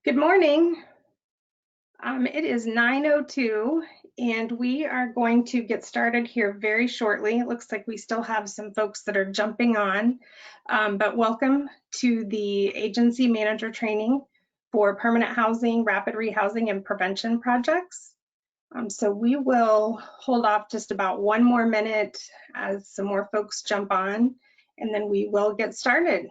Good morning. It is 9:02 and we are going to get started here very shortly. It looks like we still have some folks that are jumping on, but welcome to the agency manager training for permanent housing, rapid rehousing, and prevention projects. So we will hold off just about one more minute as some more folks jump on, and then we will get started.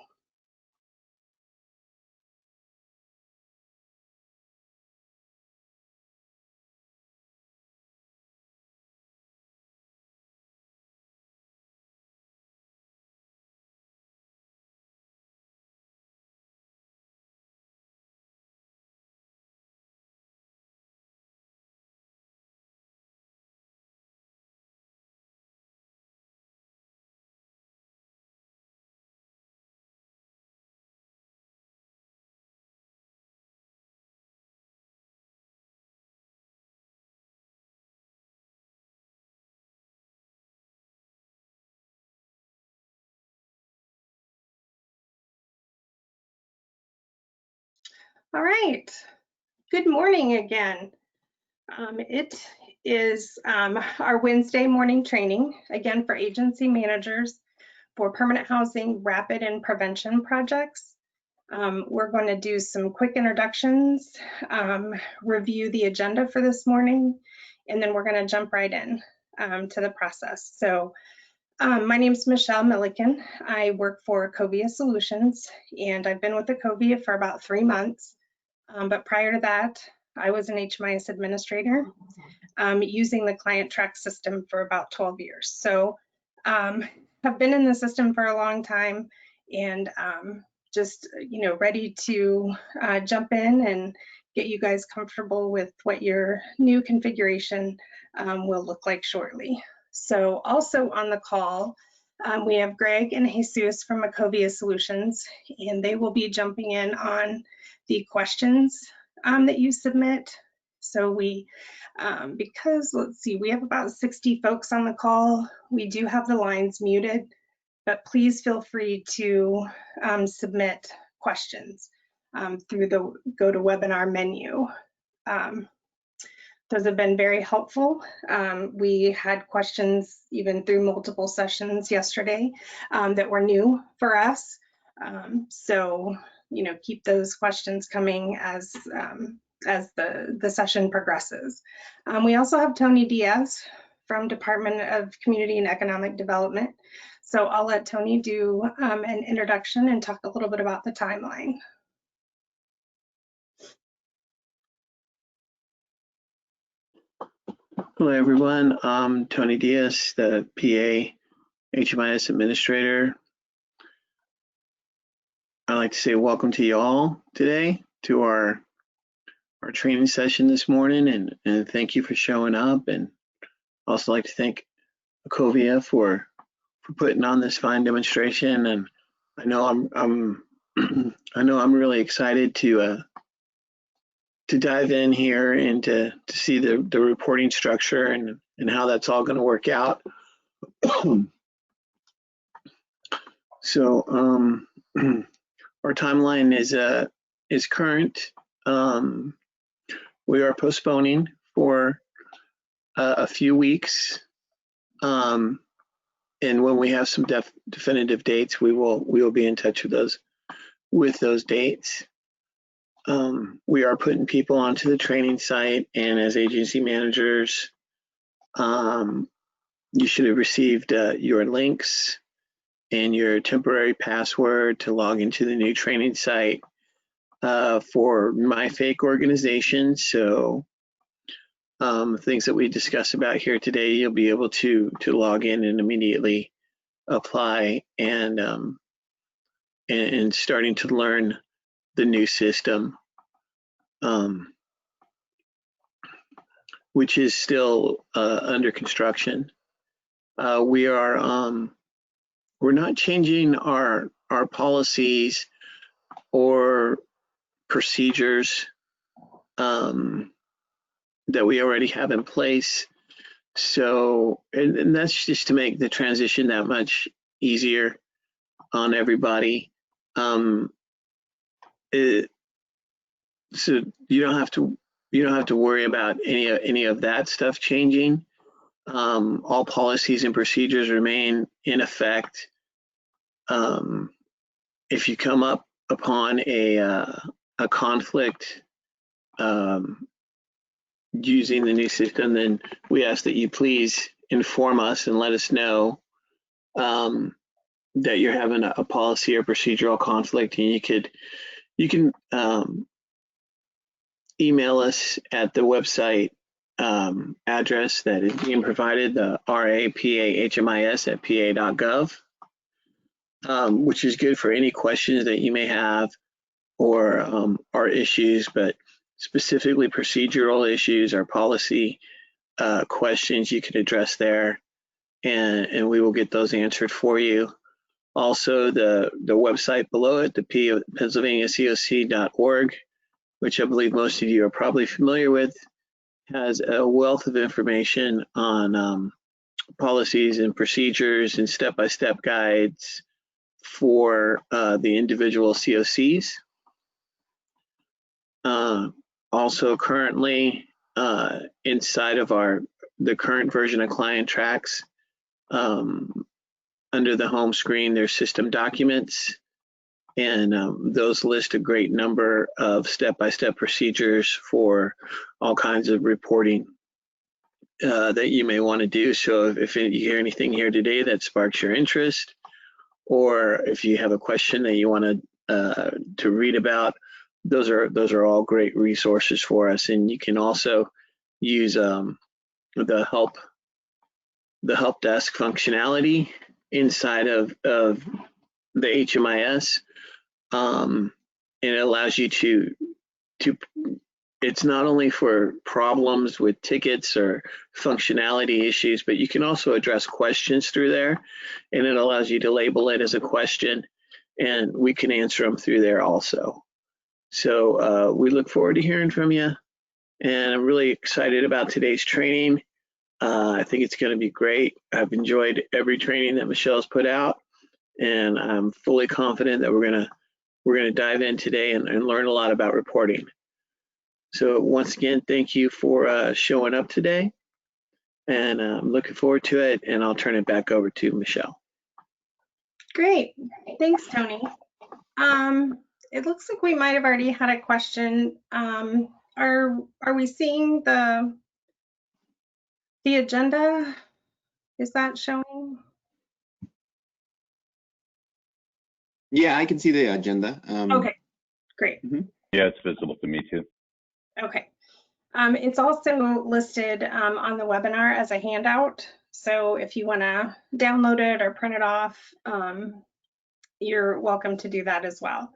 All right, good morning again. It is our Wednesday morning training, again for agency managers for permanent housing, rapid and prevention projects. We're going to do some quick introductions, review the agenda for this morning, and then we're going to jump right in to the process. So my name is Michelle Milliken. I work for Covia Solutions, and I've been with the Covia for about 3 months. But prior to that, I was an HMIS administrator using the client track system for about 12 years. So have been in the system for a long time and just, ready to jump in and get you guys comfortable with what your new configuration will look like shortly. So also on the call, we have Greg and Jesus from Covia Solutions, and they will be jumping in on the questions that you submit. So we, because let's see, we have about 60 folks on the call. We do have the lines muted, but please feel free to submit questions through the GoToWebinar menu. Those have been very helpful. We had questions even through multiple sessions yesterday that were new for us. So, keep those questions coming as the session progresses. We also have Tony Diaz from Department of Community and Economic Development. So I'll let Tony do an introduction and talk a little bit about the timeline. Hello, everyone. I'm Tony Diaz, the PA HMIS administrator. I'd like to say welcome to you all today to our training session this morning, and thank you for showing up. And also like to thank Covia for putting on this fine demonstration. And I know I'm really excited to dive in here and to see the reporting structure and how that's all going to work out. So our timeline is current. We are postponing for a few weeks, and when we have some definitive dates, we will be in touch with those dates. We are putting people onto the training site, and as agency managers, you should have received your links and your temporary password to log into the new training site for my fake organization. So things that we discuss about here today, you'll be able to log in and immediately apply and starting to learn the new system, which is still under construction. We're not changing our policies or procedures that we already have in place. So, and that's just to make the transition that much easier on everybody. so you don't have to worry about any of that stuff changing. All policies and procedures remain in effect. If you come up upon a conflict using the new system, then we ask that you please inform us and let us know that you're having a policy or procedural conflict, and you can email us at the website address that is being provided, the rapahmis@pa.gov, which is good for any questions that you may have or our issues, but specifically procedural issues or policy questions you can address there, and we will get those answered for you. Also, the website below it, the PennsylvaniaCoC.org, which I believe most of you are probably familiar with, has a wealth of information on policies and procedures and step-by-step guides for the individual COCs. Also currently inside of the current version of Client Tracks, under the home screen, there's system documents, and those list a great number of step-by-step procedures for all kinds of reporting that you may want to do. So if you hear anything here today that sparks your interest, or if you have a question that you want to read about, those are all great resources for us. And you can also use the help desk functionality inside of the HMIS, and it allows you to it's not only for problems with tickets or functionality issues, but you can also address questions through there, and it allows you to label it as a question, and we can answer them through there also. So we look forward to hearing from you, and I'm really excited about today's training. I think it's going to be great. I've enjoyed every training that Michelle's put out, and I'm fully confident that we're gonna dive in today and learn a lot about reporting. So once again, thank you for showing up today, and I'm looking forward to it, and I'll turn it back over to Michelle. Great, thanks, Tony. It looks like we might have already had a question. Are we seeing the agenda? Is that showing? Yeah, I can see the agenda. Okay, great. Yeah, it's visible to me too. Okay. It's also listed on the webinar as a handout. So if you want to download it or print it off, you're welcome to do that as well.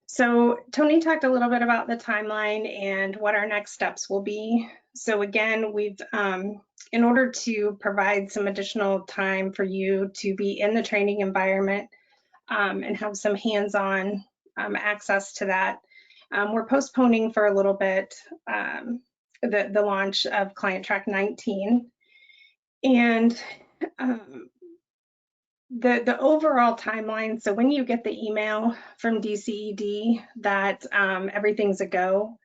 So Tony talked a little bit about the timeline and what our next steps will be. So again, we've, in order to provide some additional time for you to be in the training environment and have some hands-on access to that, we're postponing for a little bit the launch of Client Track 19. And the overall timeline, so when you get the email from DCED that everything's a go,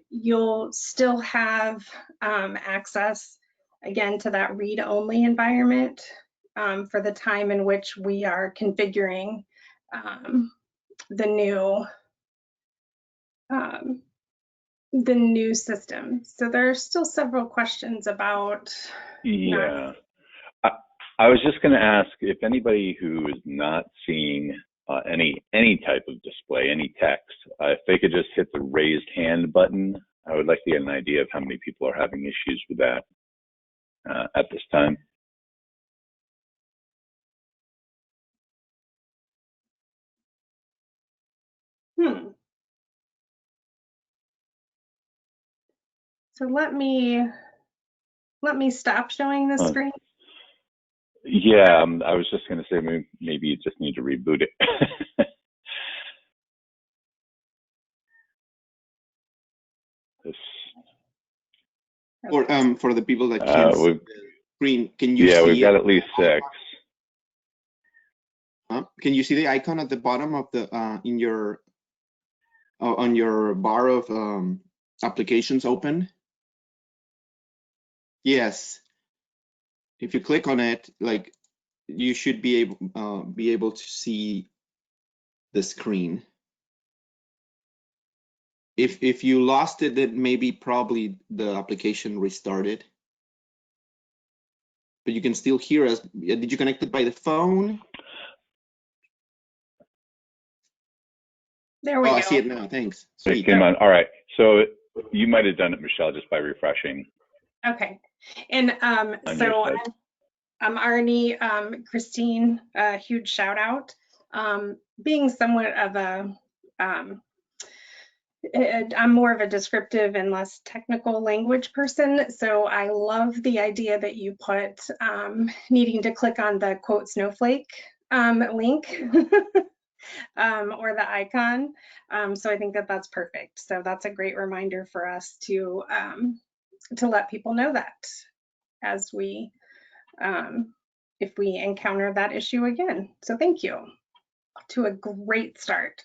you'll still have access again to that read-only environment for the time in which we are configuring the new system. So there are still several questions about. Yeah, I was just going to ask if anybody who is not seeing any type of display, any text, if they could just hit the raised hand button. I would like to get an idea of how many people are having issues with that at this time. So let me stop showing the screen. Yeah, I was just going to say maybe you just need to reboot it. For the people that can't see the screen, can you see? Yeah, we've got at least 6. Can you see the icon at the bottom of the in your on your bar of applications open? Yes. If you click on it, like, you should be able to see the screen. If you lost it, then maybe probably the application restarted. But you can still hear us. Did you connect it by the phone? There we go. I see it now. Thanks. Sweet. It came on. All right. So you might have done it, Michelle, just by refreshing. Okay. And so I'm Arnie, Christine, a huge shout out. Being somewhat of a, I'm more of a descriptive and less technical language person. So I love the idea that you put needing to click on the quote snowflake link or the icon. So I think that that's perfect. So that's a great reminder for us to let people know that as we, if we encounter that issue again. So thank you. To a great start.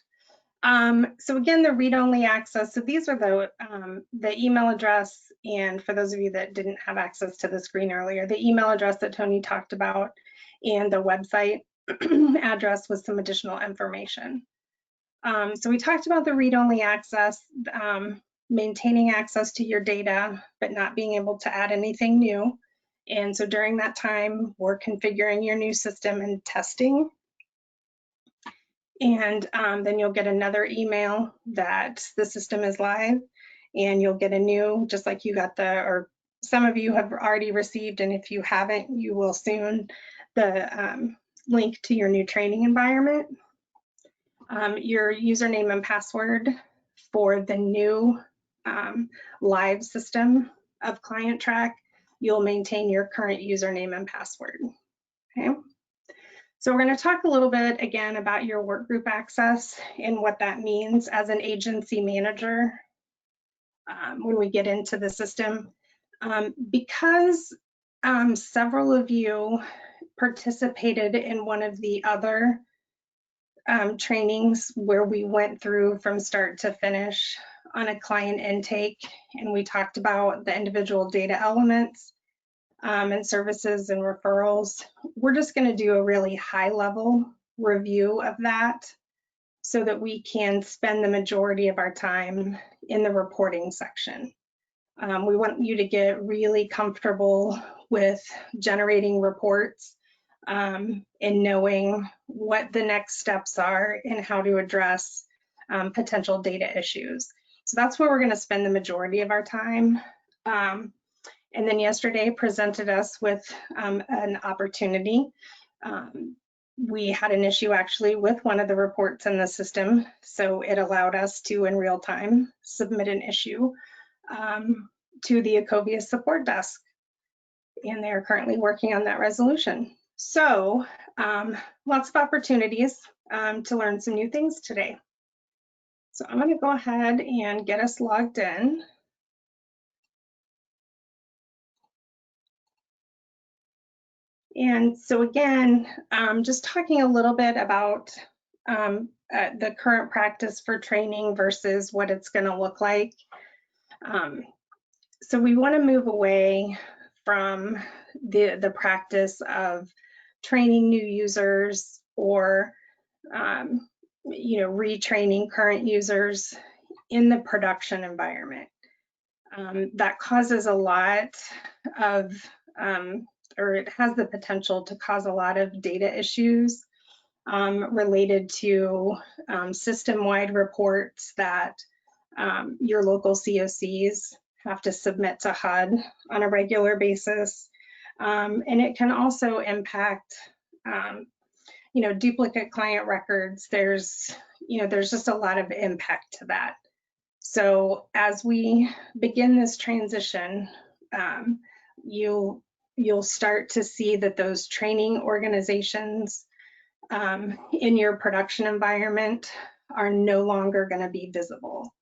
So again, the read-only access. So these are the email address, and for those of you that didn't have access to the screen earlier, the email address that Tony talked about and the website address with some additional information. So we talked about the read-only access, maintaining access to your data, but not being able to add anything new. And so during that time, we're configuring your new system and testing. And then you'll get another email that the system is live, and you'll get a new, just like you got or some of you have already received, and if you haven't, you will soon, the link to your new training environment. Your username and password for the new live system of Client Track, you'll maintain your current username and password, okay? So we're going to talk a little bit again about your workgroup access and what that means as an agency manager when we get into the system. Because several of you participated in one of the other trainings where we went through from start to finish on a client intake, and we talked about the individual data elements and services and referrals. We're just going to do a really high level review of that so that we can spend the majority of our time in the reporting section. We want you to get really comfortable with generating reports and knowing what the next steps are and how to address potential data issues. So that's where we're going to spend the majority of our time. And then yesterday presented us with an opportunity. We had an issue actually with one of the reports in the system, so it allowed us to, in real time, submit an issue to the Ecovia support desk, and they are currently working on that resolution. So lots of opportunities to learn some new things today. So I'm going to go ahead and get us logged in. And so again, just talking a little bit about the current practice for training versus what it's going to look like. So we want to move away from the practice of training new users or retraining current users in the production environment. That causes a lot of or it has the potential to cause a lot of data issues related to system-wide reports that your local COCs have to submit to HUD on a regular basis. And it can also impact, duplicate client records. There's just a lot of impact to that. So as we begin this transition, you'll start to see that those training organizations in your production environment are no longer going to be visible.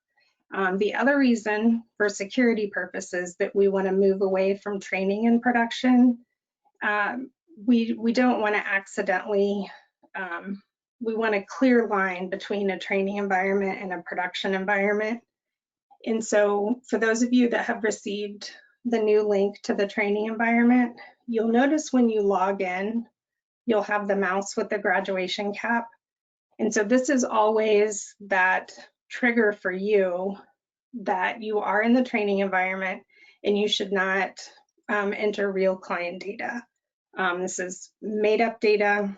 The other reason for security purposes that we want to move away from training in production, we don't want to accidentally we want a clear line between a training environment and a production environment. And so for those of you that have received the new link to the training environment, you'll notice when you log in, you'll have the mouse with the graduation cap. And so this is always that trigger for you that you are in the training environment and you should not enter real client data. This is made up data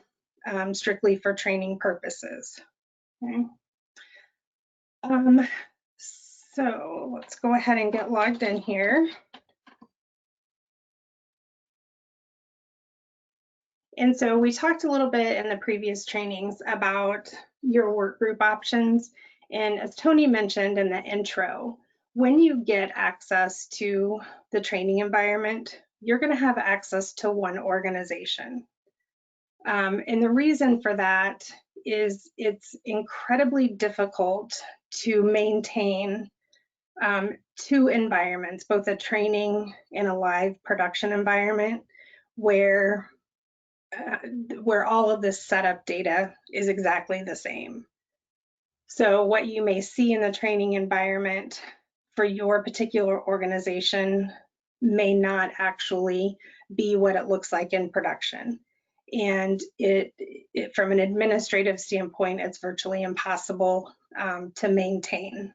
strictly for training purposes. Okay. So let's go ahead and get logged in here. And so we talked a little bit in the previous trainings about your work group options. And as Tony mentioned in the intro, when you get access to the training environment, you're going to have access to one organization. And the reason for that is it's incredibly difficult to maintain two environments, both a training and a live production environment, where all of this setup data is exactly the same. So what you may see in the training environment for your particular organization may not actually be what it looks like in production. And it from an administrative standpoint, it's virtually impossible to maintain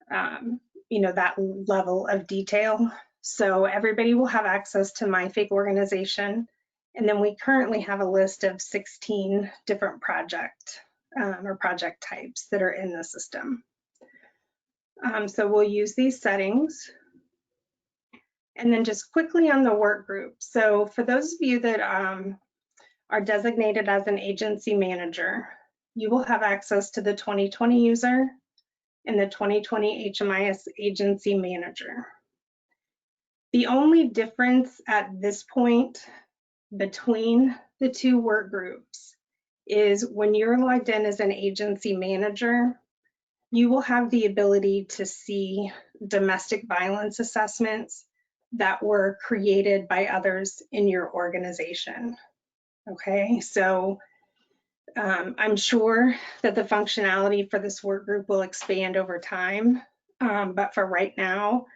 that level of detail. So everybody will have access to my fake organization. And then we currently have a list of 16 different project types that are in the system. So we'll use these settings. And then just quickly on the work group. So for those of you that are designated as an agency manager, you will have access to the 2020 user and the 2020 HMIS agency manager. The only difference at this point between the two work groups is when you're logged in as an agency manager, you will have the ability to see domestic violence assessments that were created by others in your organization. Okay, so I'm sure that the functionality for this work group will expand over time, but for right now,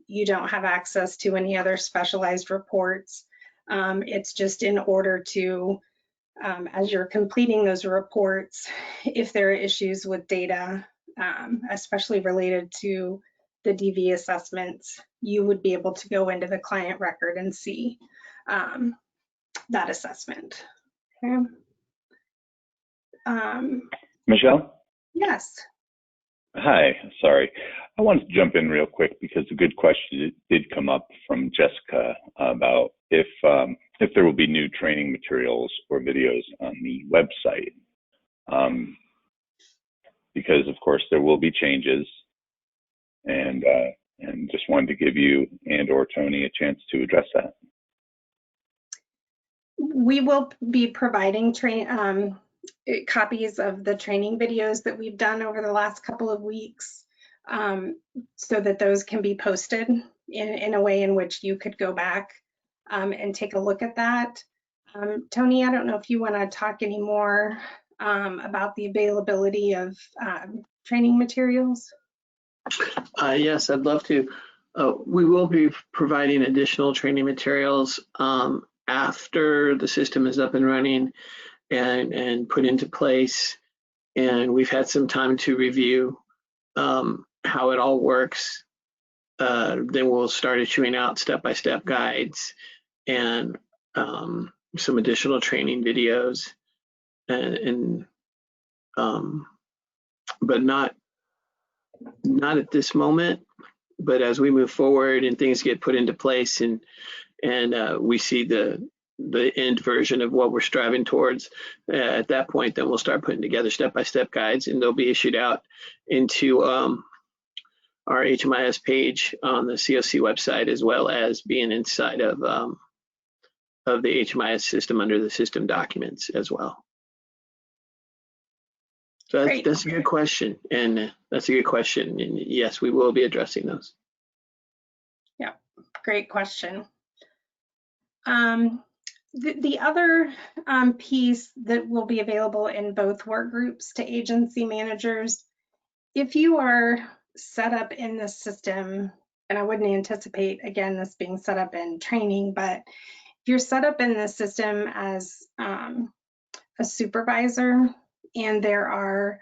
you don't have access to any other specialized reports. It's just in order to, as you're completing those reports, if there are issues with data, especially related to the DV assessments, you would be able to go into the client record and see that assessment. Okay. Michelle? Yes. Hi, sorry. I wanted to jump in real quick because a good question did come up from Jessica about if there will be new training materials or videos on the website. Because of course there will be changes, and just wanted to give you and or Tony a chance to address that. We will be providing copies of the training videos that we've done over the last couple of weeks, so that those can be posted in a way in which you could go back and take a look at that. Tony, I don't know if you want to talk any more about the availability of training materials. Yes, I'd love to. We will be providing additional training materials after the system is up and running and put into place. And we've had some time to review how it all works. Then we'll start issuing out step-by-step guides and some additional training videos, but not at this moment. But as we move forward and things get put into place and we see the end version of what we're striving towards, at that point, then we'll start putting together step-by-step guides, and they'll be issued out into our HMIS page on the CoC website, as well as being inside of the HMIS system under the system documents as well. So that's a good question, and yes, we will be addressing those. Yeah, great question. The other piece that will be available in both work groups to agency managers, if you are set up in the system, and I wouldn't anticipate, again, this being set up in training, but if you're set up in the system as a supervisor and there are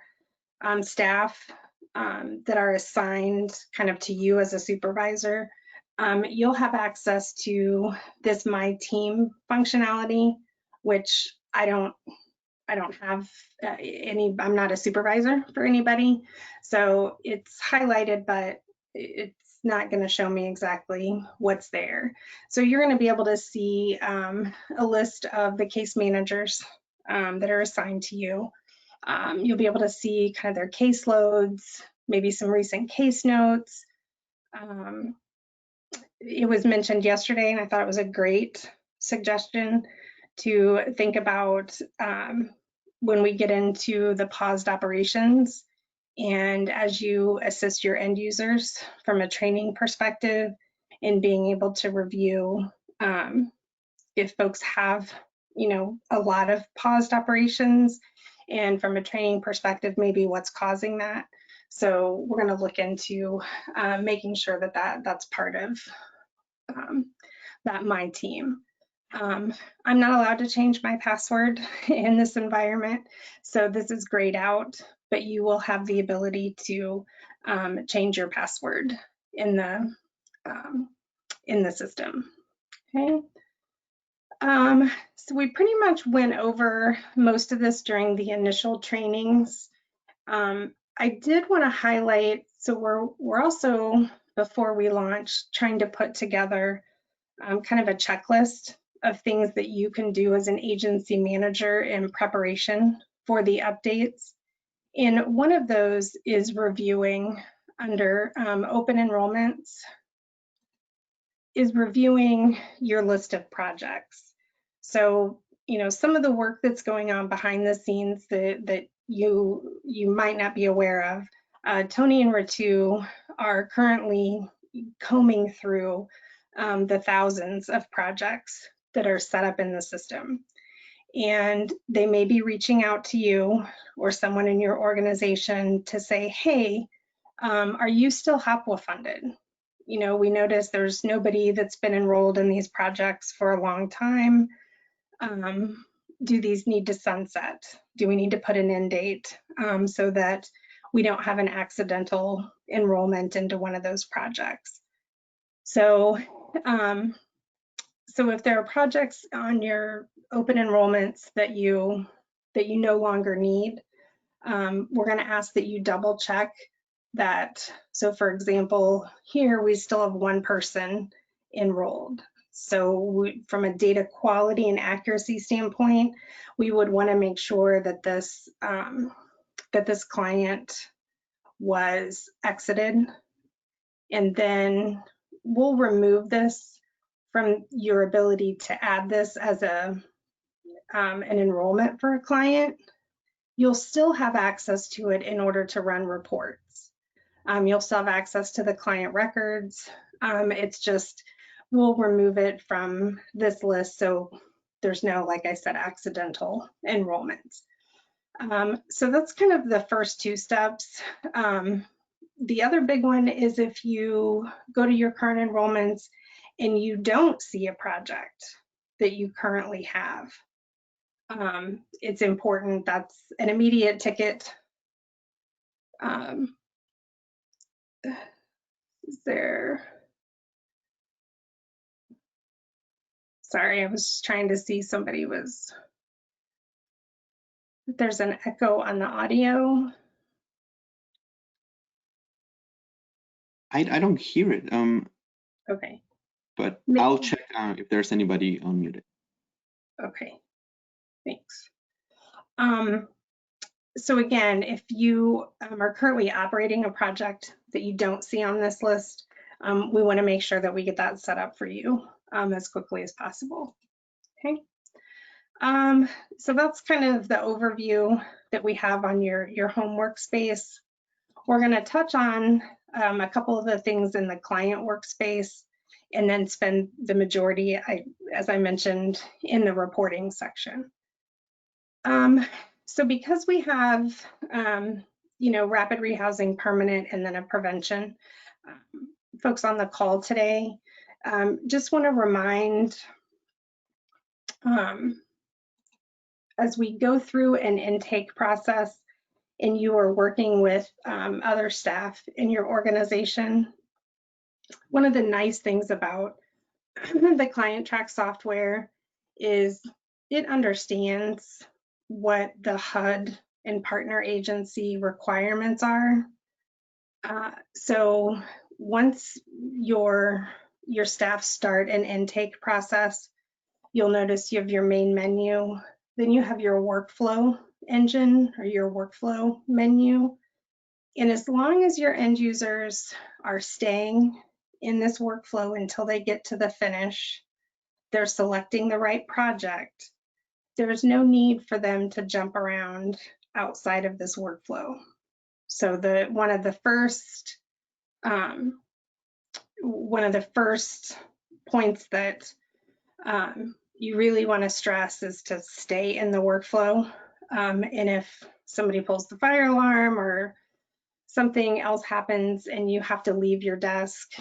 staff that are assigned kind of to you as a supervisor, you'll have access to this My Team functionality, which I don't have I'm not a supervisor for anybody. So it's highlighted, but it's not going to show me exactly what's there. So you're going to be able to see a list of the case managers that are assigned to you. You'll be able to see kind of their caseloads, maybe some recent case notes. It was mentioned yesterday, and I thought it was a great suggestion to think about when we get into the paused operations and as you assist your end users from a training perspective in being able to review if folks have, a lot of paused operations, and from a training perspective, maybe what's causing that. So we're going to look into making sure that that's part of that My Team. I'm not allowed to change my password in this environment, so this is grayed out, but you will have the ability to change your password in the system. Okay. So we pretty much went over most of this during the initial trainings. I did want to highlight, so we're also, before we launch, trying to put together kind of a checklist of things that you can do as an agency manager in preparation for the updates. And one of those is reviewing under open enrollments, is reviewing your list of projects. So, some of the work that's going on behind the scenes that you might not be aware of, Tony and Ritu are currently combing through the thousands of projects that are set up in the system. And they may be reaching out to you or someone in your organization to say, hey, are you still HOPWA funded? We notice there's nobody that's been enrolled in these projects for a long time. Do these need to sunset? Do we need to put an end date so that we don't have an accidental enrollment into one of those projects? So, so if there are projects on your open enrollments that you no longer need, we're going to ask that you double check that. So for example, here we still have one person enrolled. So from a data quality and accuracy standpoint, we would want to make sure that this client was exited, and then we'll remove this from your ability to add this as an enrollment for a client. You'll still have access to it in order to run reports. You'll still have access to the client records. It's just, we'll remove it from this list so there's no, like I said, accidental enrollments. So that's kind of the first two steps. The other big one is if you go to your current enrollments and you don't see a project that you currently have, it's important. That's an immediate ticket. Is there? Sorry, I was trying to see somebody was. There's an echo on the audio. I don't hear it. Okay. But Maybe. I'll check if there's anybody unmuted. Okay. Thanks. So again, if you are currently operating a project that you don't see on this list, we want to make sure that we get that set up for you as quickly as possible. Okay. So that's kind of the overview that we have on your home workspace. We're going to touch on a couple of the things in the client workspace and then spend the majority, as I mentioned, in the reporting section. So because we have, rapid rehousing, permanent, and then a prevention, folks on the call today, just want to remind, as we go through an intake process and you are working with other staff in your organization, one of the nice things about the client track software is it understands what the HUD and partner agency requirements are. So once your staff start an intake process, you'll notice you have your main menu, then you have your workflow engine or your workflow menu. And as long as your end users are staying in this workflow until they get to the finish, they're selecting the right project, there's no need for them to jump around outside of this workflow. So one of the first points that you really want to stress is to stay in the workflow. And if somebody pulls the fire alarm or something else happens and you have to leave your desk,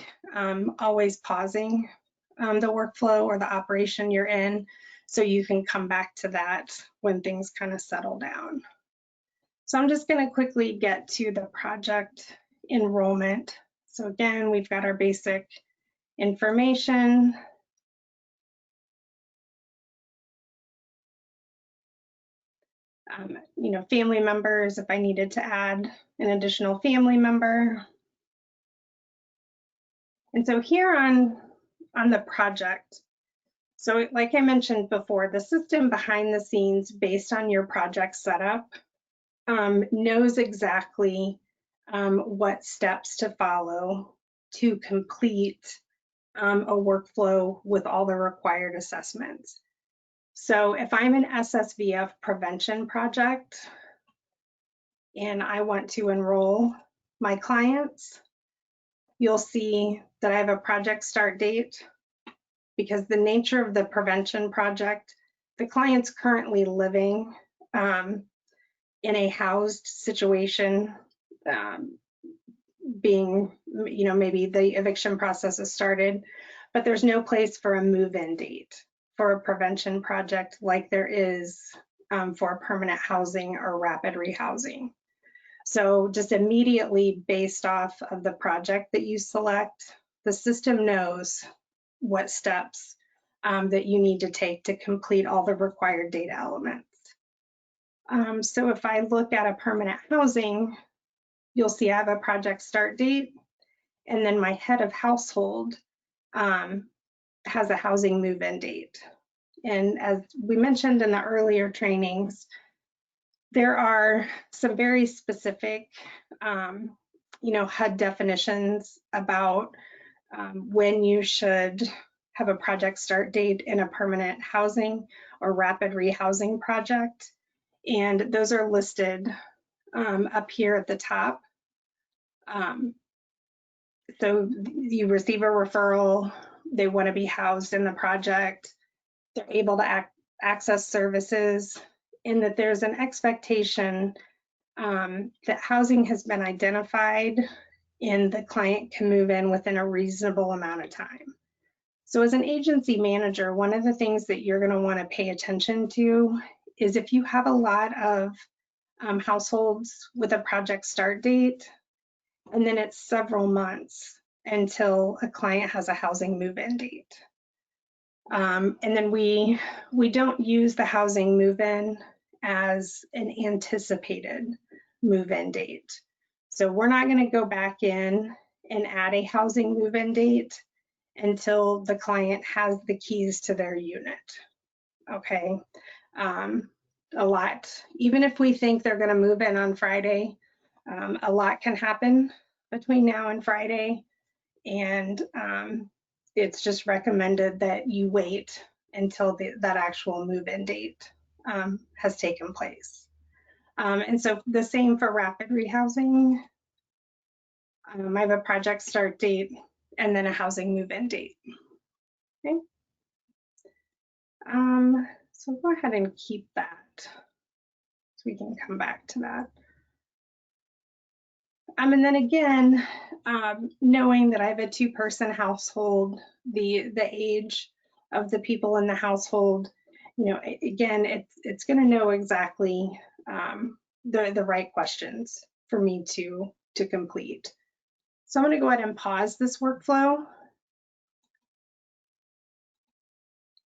always pausing the workflow or the operation you're in so you can come back to that when things kind of settle down. So I'm just going to quickly get to the project enrollment. So again, we've got our basic information. Family members, if I needed to add an additional family member. And so here on the project, so like I mentioned before, the system behind the scenes based on your project setup knows exactly what steps to follow to complete a workflow with all the required assessments. So if I'm an SSVF prevention project and I want to enroll my clients, you'll see that I have a project start date because the nature of the prevention project, the client's currently living in a housed situation, being, maybe the eviction process has started, but there's no place for a move-in date for a prevention project like there is for permanent housing or rapid rehousing. So just immediately based off of the project that you select, the system knows what steps that you need to take to complete all the required data elements. So if I look at a permanent housing, you'll see I have a project start date, and then my head of household has a housing move-in date. And as we mentioned in the earlier trainings, there are some very specific, HUD definitions about when you should have a project start date in a permanent housing or rapid rehousing project. And those are listed up here at the top. So you receive a referral, they want to be housed in the project, they're able to access services, and that there's an expectation that housing has been identified and the client can move in within a reasonable amount of time. So as an agency manager, one of the things that you're going to want to pay attention to is if you have a lot of households with a project start date, and then it's several months until a client has a housing move-in date. And then we don't use the housing move-in as an anticipated move-in date. So we're not going to go back in and add a housing move-in date until the client has the keys to their unit. Okay. A lot, even if we think they're going to move in on Friday, a lot can happen between now and Friday, and it's just recommended that you wait until that actual move-in date has taken place. And so the same for rapid rehousing. I have a project start date and then a housing move-in date. Okay. So go ahead and keep that so we can come back to that. And then again, knowing that I have a 2-person household, the age of the people in the household, you know, again, it's going to know exactly the right questions for me to complete. So I'm going to go ahead and pause this workflow.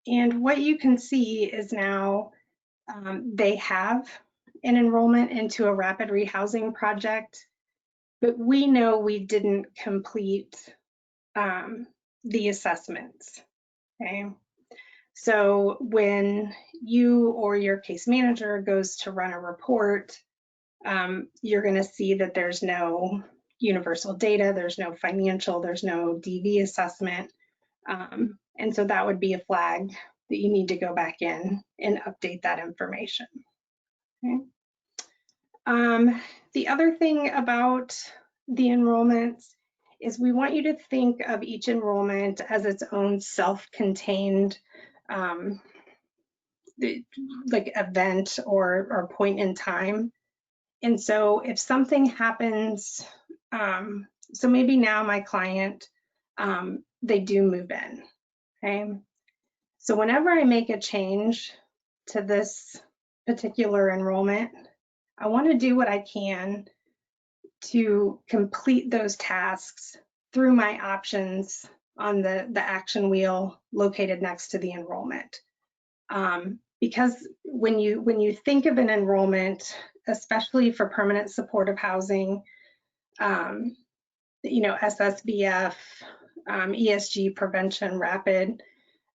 And what you can see is now they have an enrollment into a rapid rehousing project, but we know we didn't complete the assessments, okay? So when you or your case manager goes to run a report, you're gonna see that there's no universal data, there's no financial, there's no DV assessment. And so that would be a flag that you need to go back in and update that information. Okay. The other thing about the enrollments is we want you to think of each enrollment as its own self-contained like event or point in time. And so if something happens, so maybe now my client, they do move in, okay? So whenever I make a change to this particular enrollment, I want to do what I can to complete those tasks through my options on the action wheel located next to the enrollment. Because when you think of an enrollment, especially for permanent supportive housing, you know, SSVF, ESG prevention, rapid,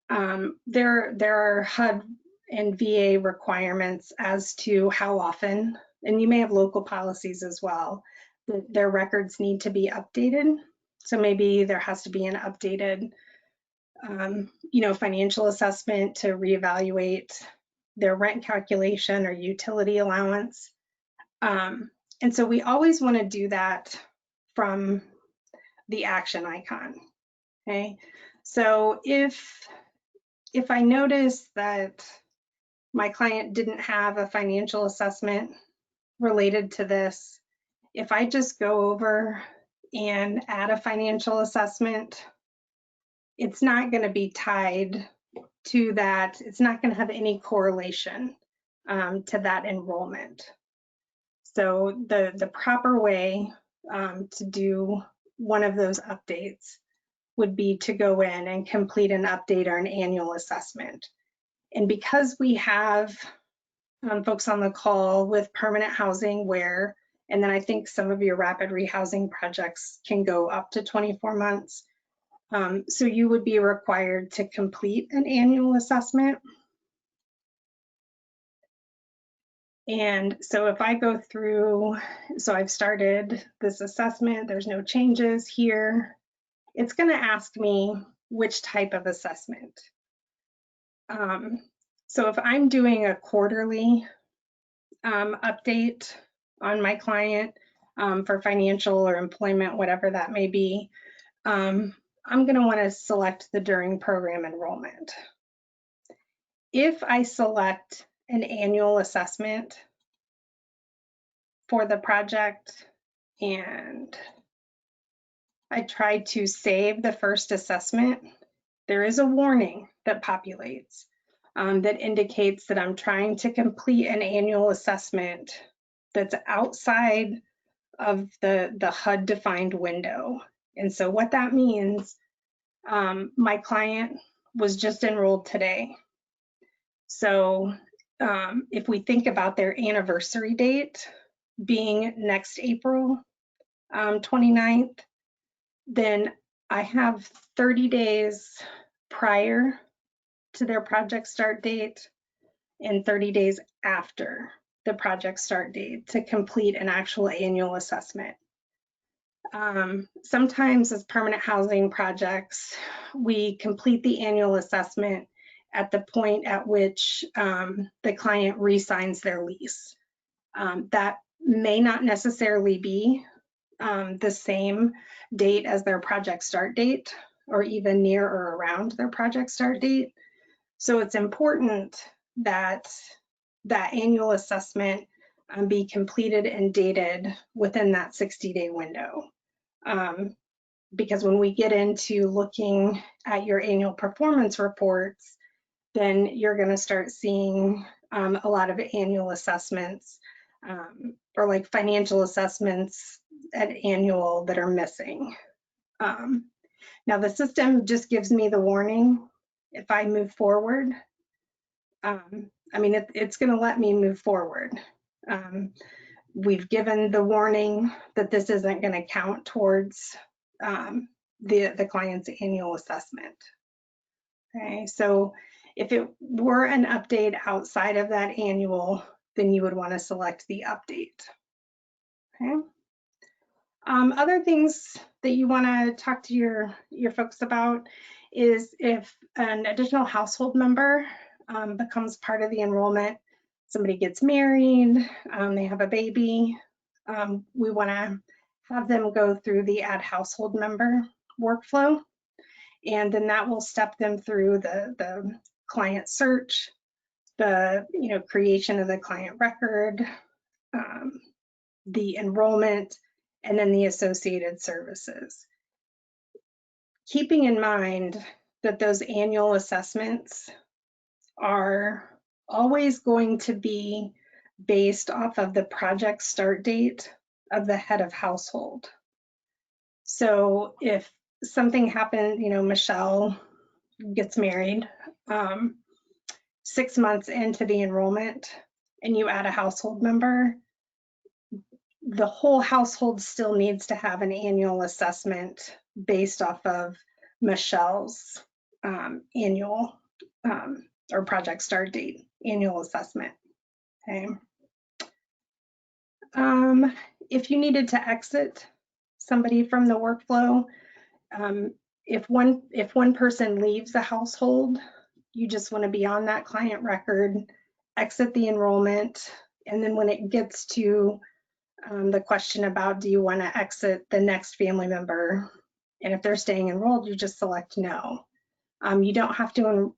there are HUD and VA requirements as to how often, and you may have local policies as well, that their records need to be updated. So maybe there has to be an updated, you know, financial assessment to reevaluate their rent calculation or utility allowance. And so we always want to do that from the action icon, okay? So if I notice that my client didn't have a financial assessment related to this, if I just go over and add a financial assessment, it's not going to be tied to that. It's not going to have any correlation to that enrollment. So the proper way to do one of those updates would be to go in and complete an update or an annual assessment. And because we have folks on the call with permanent housing where, and then I think some of your rapid rehousing projects can go up to 24 months. So you would be required to complete an annual assessment. And so if I go through, so I've started this assessment, there's no changes here. It's going to ask me which type of assessment. So if I'm doing a quarterly update on my client for financial or employment, whatever that may be, I'm going to want to select the during program enrollment. If I select an annual assessment for the project and I try to save the first assessment, there is a warning that populates that indicates that I'm trying to complete an annual assessment that's outside of the HUD defined window. And so what that means, my client was just enrolled today. So if we think about their anniversary date being next April 29th, then I have 30 days prior to their project start date and 30 days after the project start date to complete an actual annual assessment. Sometimes as permanent housing projects, we complete the annual assessment at the point at which the client re-signs their lease. That may not necessarily be the same date as their project start date, or even near or around their project start date. So it's important that that annual assessment be completed and dated within that 60-day window. Because when we get into looking at your annual performance reports, then you're going to start seeing a lot of annual assessments or like financial assessments at annual that are missing. Now the system just gives me the warning if I move forward. I mean, it's going to let me move forward. We've given the warning that this isn't going to count towards the client's annual assessment. Okay, so if it were an update outside of that annual, then you would want to select the update. Okay. Other things that you want to talk to your folks about is if an additional household member becomes part of the enrollment, somebody gets married, they have a baby, we want to have them go through the add household member workflow, and then that will step them through the client search, the creation of the client record, the enrollment, and then the associated services. Keeping in mind that those annual assessments are always going to be based off of the project start date of the head of household. So if something happened, Michelle gets married 6 months into the enrollment and you add a household member, the whole household still needs to have an annual assessment based off of Michelle's annual or project start date annual assessment. Okay. If you needed to exit somebody from the workflow, if one person leaves the household, you just want to be on that client record, exit the enrollment, and then when it gets to the question about do you want to exit the next family member, and if they're staying enrolled, you just select no. You don't have to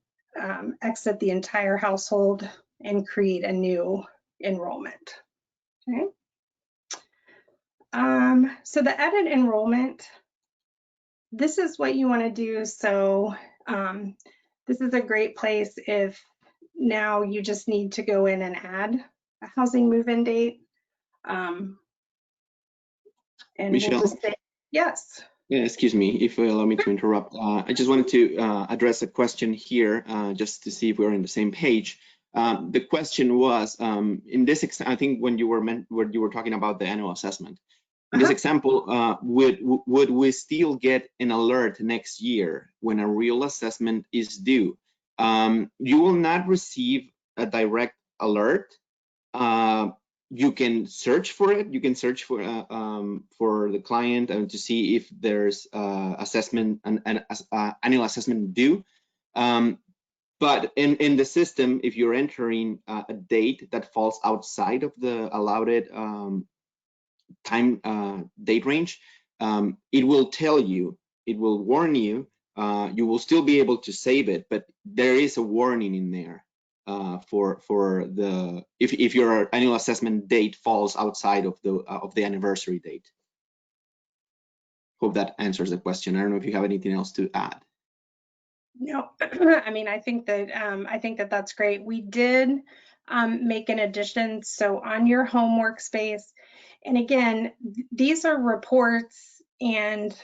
exit the entire household and create a new enrollment. Okay. So the edit enrollment, this is what you want to do. So this is a great place if now you just need to go in and add a housing move-in date. And Michelle? we'll just say, yes. Yeah, excuse me if you allow me to interrupt. I just wanted to address a question here just to see if we're on the same page. The question was, in this, I think when you were talking about the annual assessment, in this example, would we still get an alert next year when a real assessment is due? You will not receive a direct alert. You can search for it. You can search for the client and to see if there's assessment an annual assessment due. But in the system, if you're entering a date that falls outside of the allowed time date range, it will tell you, it will warn you. You will still be able to save it, but there is a warning in there. For the if your annual assessment date falls outside of the anniversary date. Hope that answers the question. I don't know if you have anything else to add. No, I mean, I think that that's great. We did make an addition. So on your home workspace, and again, these are reports, and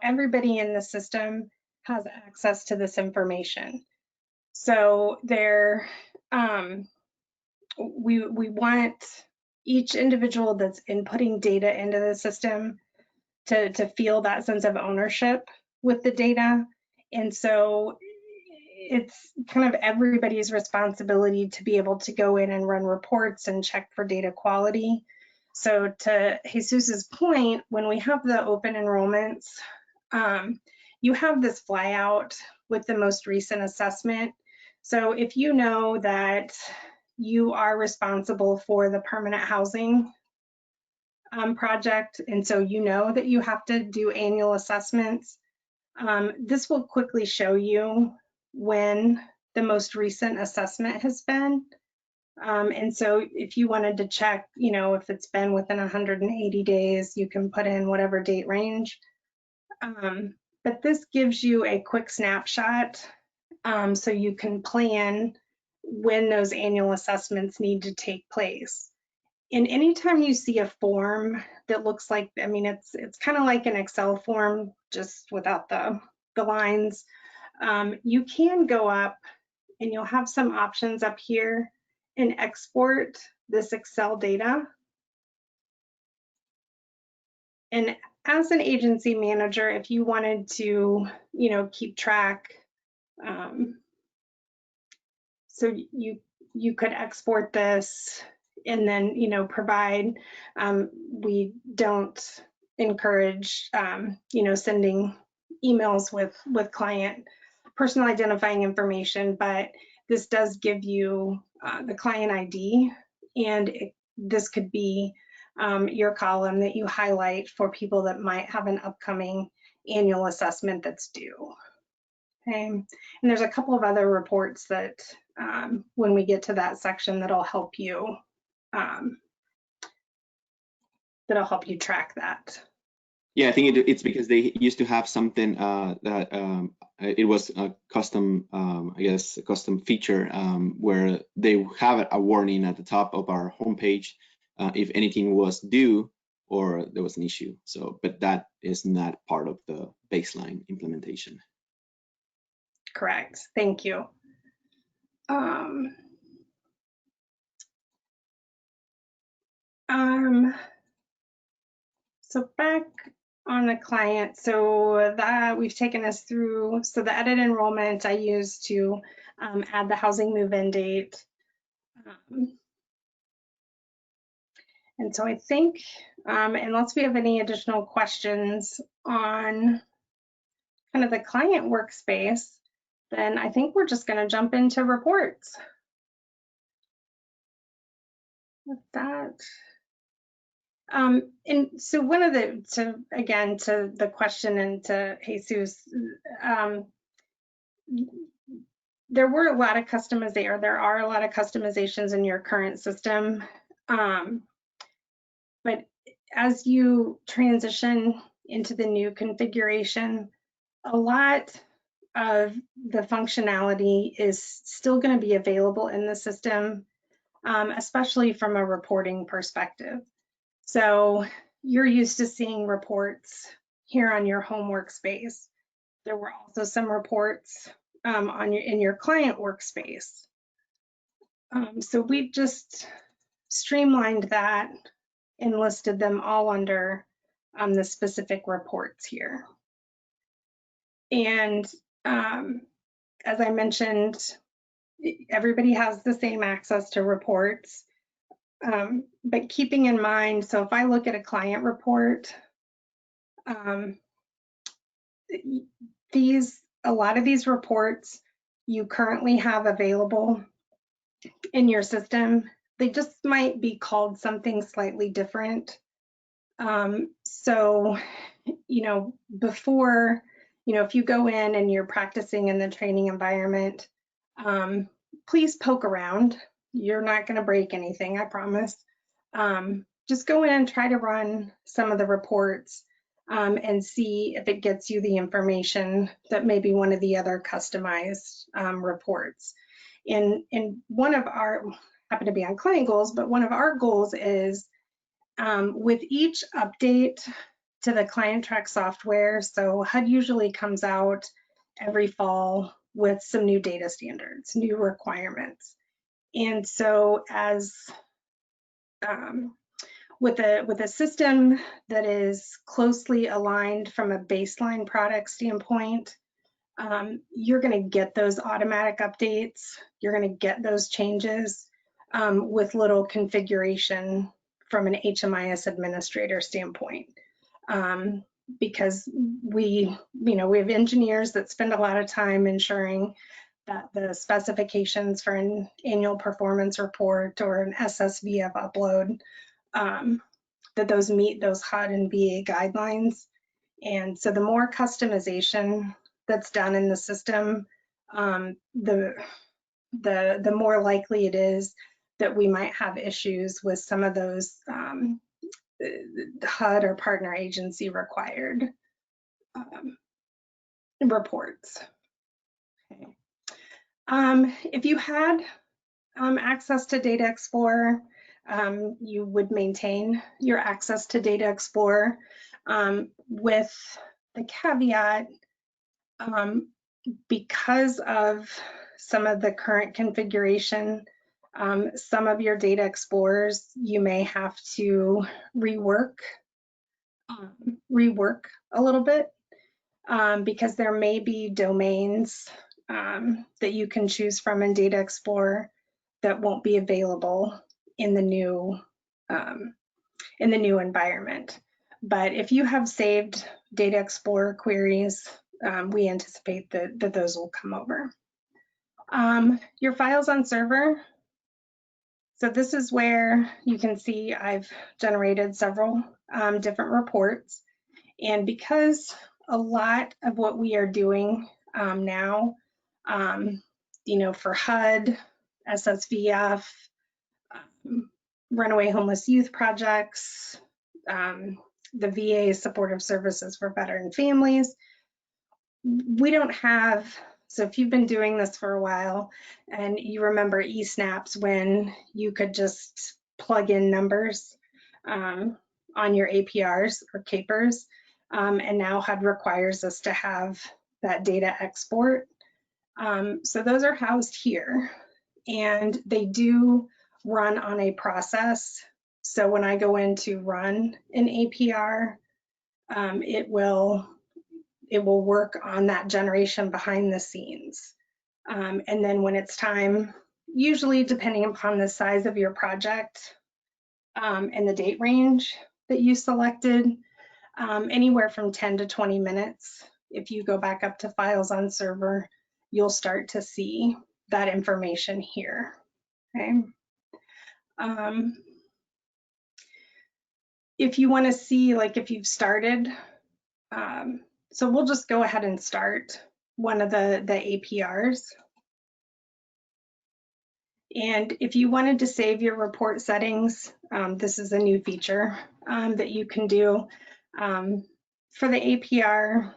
everybody in the system has access to this information. So we want each individual that's inputting data into the system to feel that sense of ownership with the data. And so it's kind of everybody's responsibility to be able to go in and run reports and check for data quality. So to Jesus's point, when we have the open enrollments, you have this flyout with the most recent assessment. So if you know that you are responsible for the permanent housing project, and so you know that you have to do annual assessments. This will quickly show you when the most recent assessment has been. And so if you wanted to check, you know, if it's been within 180 days, you can put in whatever date range. But this gives you a quick snapshot, so you can plan when those annual assessments need to take place. And anytime you see a form that looks like, I mean, it's kind of like an Excel form, just without the lines, you can go up and you'll have some options up here and export this Excel data. And as an agency manager, if you wanted to, you know, keep track, so you could export this and then, you know, provide. We don't encourage, you know, sending emails with client personal identifying information, but this does give you the client ID, and this could be your column that you highlight for people that might have an upcoming annual assessment that's due. Okay, and there's a couple of other reports that when we get to that section that'll help you track that. Yeah, I think it's because they used to have something that it was a custom, I guess, a custom feature where they have a warning at the top of our homepage if anything was due or there was an issue. So, but that is not part of the baseline implementation. Correct. Thank you. So back on the client, so that we've taken us through, so the edit enrollment I used to add the housing move-in date. And so I think, unless we have any additional questions on kind of the client workspace, then I think we're just going to jump into reports. With that. And so one of the, to the question and to Jesus, there were a lot of customization, or there are a lot of customizations in your current system. But as you transition into the new configuration, a lot of the functionality is still going to be available in the system, especially from a reporting perspective. So you're used to seeing reports here on your home workspace. There were also some reports in your client workspace. So we've just streamlined that and listed them all under the specific reports here. And as I mentioned, everybody has the same access to reports. But keeping in mind, so if I look at a client report, a lot of these reports you currently have available in your system, they just might be called something slightly different. So, you know, before, you know, if you go in and you're practicing in the training environment, please poke around. You're not going to break anything, I promise. Just go in and try to run some of the reports and see if it gets you the information that maybe one of the other customized reports. And one of our, happen to be on client goals, but one of our goals is with each update to the client track software, so HUD usually comes out every fall with some new data standards, new requirements. And so as with a system that is closely aligned from a baseline product standpoint, you're going to get those automatic updates. You're going to get those changes with little configuration from an HMIS administrator standpoint. Because we have engineers that spend a lot of time ensuring that the specifications for an annual performance report or an SSVF upload that those meet those HUD and VA guidelines. And so the more customization that's done in the system, the more likely it is that we might have issues with some of those HUD or partner agency required reports. Okay. If you had access to Data Explorer, you would maintain your access to Data Explorer with the caveat, because of some of the current configuration, some of your Data Explorers you may have to rework a little bit, because there may be domains that you can choose from in Data Explorer that won't be available in the new environment. But if you have saved Data Explorer queries, we anticipate that those will come over. Your files on server. So this is where you can see I've generated several different reports. And because a lot of what we are doing now, for HUD, SSVF, runaway homeless youth projects, the VA supportive services for veteran families, we don't have, so if you've been doing this for a while and you remember eSnaps when you could just plug in numbers on your APRs or capers, and now HUD requires us to have that data export. So those are housed here, and they do run on a process. So when I go in to run an APR, it will work on that generation behind the scenes. And then when it's time, usually depending upon the size of your project and the date range that you selected, anywhere from 10 to 20 minutes, if you go back up to files on server, you'll start to see that information here. Okay. If you want to see, like, if you've started, so we'll just go ahead and start one of the APRs. And if you wanted to save your report settings, this is a new feature that you can do. For the APR,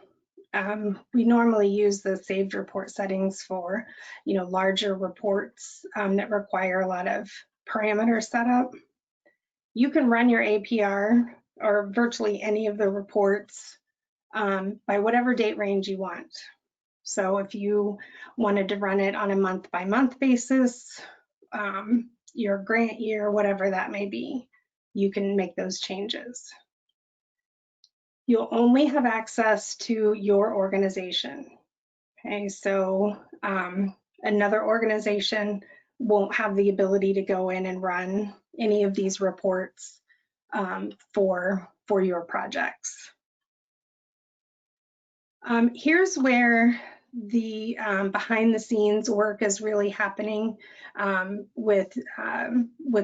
we normally use the saved report settings for, larger reports that require a lot of parameter setup. You can run your APR or virtually any of the reports by whatever date range you want. So if you wanted to run it on a month-by-month basis, your grant year, whatever that may be, you can make those changes. You'll only have access to your organization. Okay, so another organization won't have the ability to go in and run any of these reports for your projects. Here's where the behind the scenes work is really happening with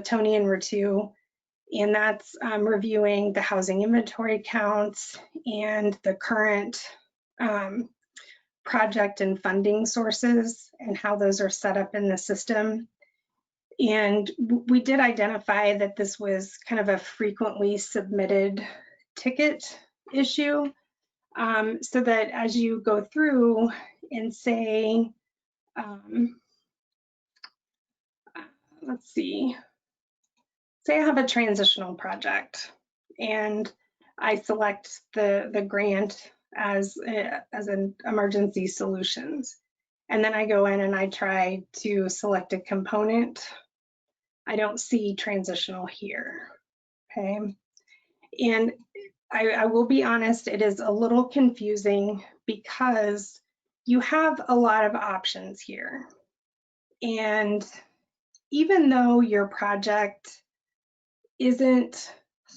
Tony and Ritu, and that's reviewing the housing inventory counts and the current project and funding sources and how those are set up in the system. And we did identify that this was kind of a frequently submitted ticket issue, so that as you go through and say, let's see, say I have a transitional project and I select the grant as an emergency solutions, and then I go in and I try to select a component. I don't see transitional here, okay? And I will be honest, it is a little confusing because you have a lot of options here. And even though your project isn't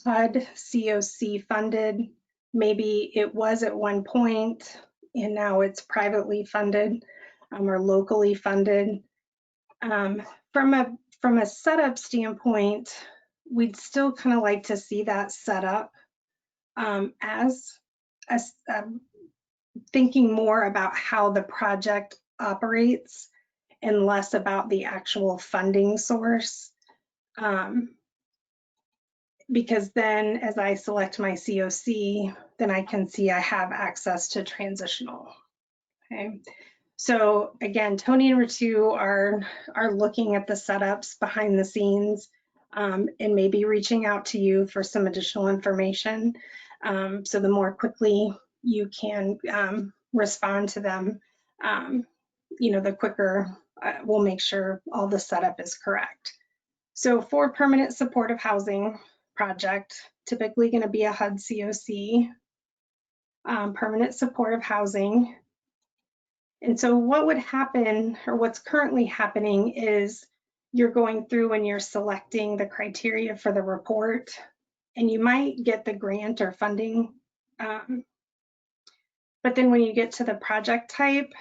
HUD CoC funded, maybe it was at one point and now it's privately funded or locally funded. From a setup standpoint, we'd still kind of like to see that set up as thinking more about how the project operates and less about the actual funding source. Because then as I select my CoC, then I can see I have access to transitional. Okay. So again, Tony and Ritu are looking at the setups behind the scenes and maybe reaching out to you for some additional information. So the more quickly you can respond to them, the quicker we'll make sure all the setup is correct. So for permanent supportive housing project, typically going to be a HUD CoC, permanent supportive housing. And so what would happen, or what's currently happening, is you're going through and you're selecting the criteria for the report, and you might get the grant or funding. But then when you get to the project type,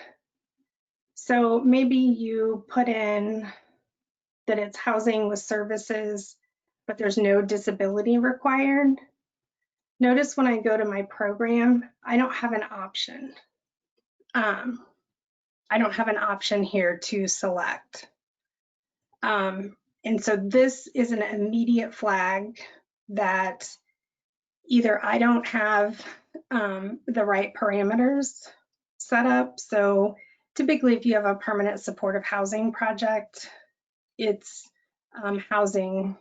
so maybe you put in that it's housing with services, but there's no disability required. Notice when I go to my program, I don't have an option. I don't have an option here to select. And so this is an immediate flag that either I don't have the right parameters set up. So typically if you have a permanent supportive housing project, it's housing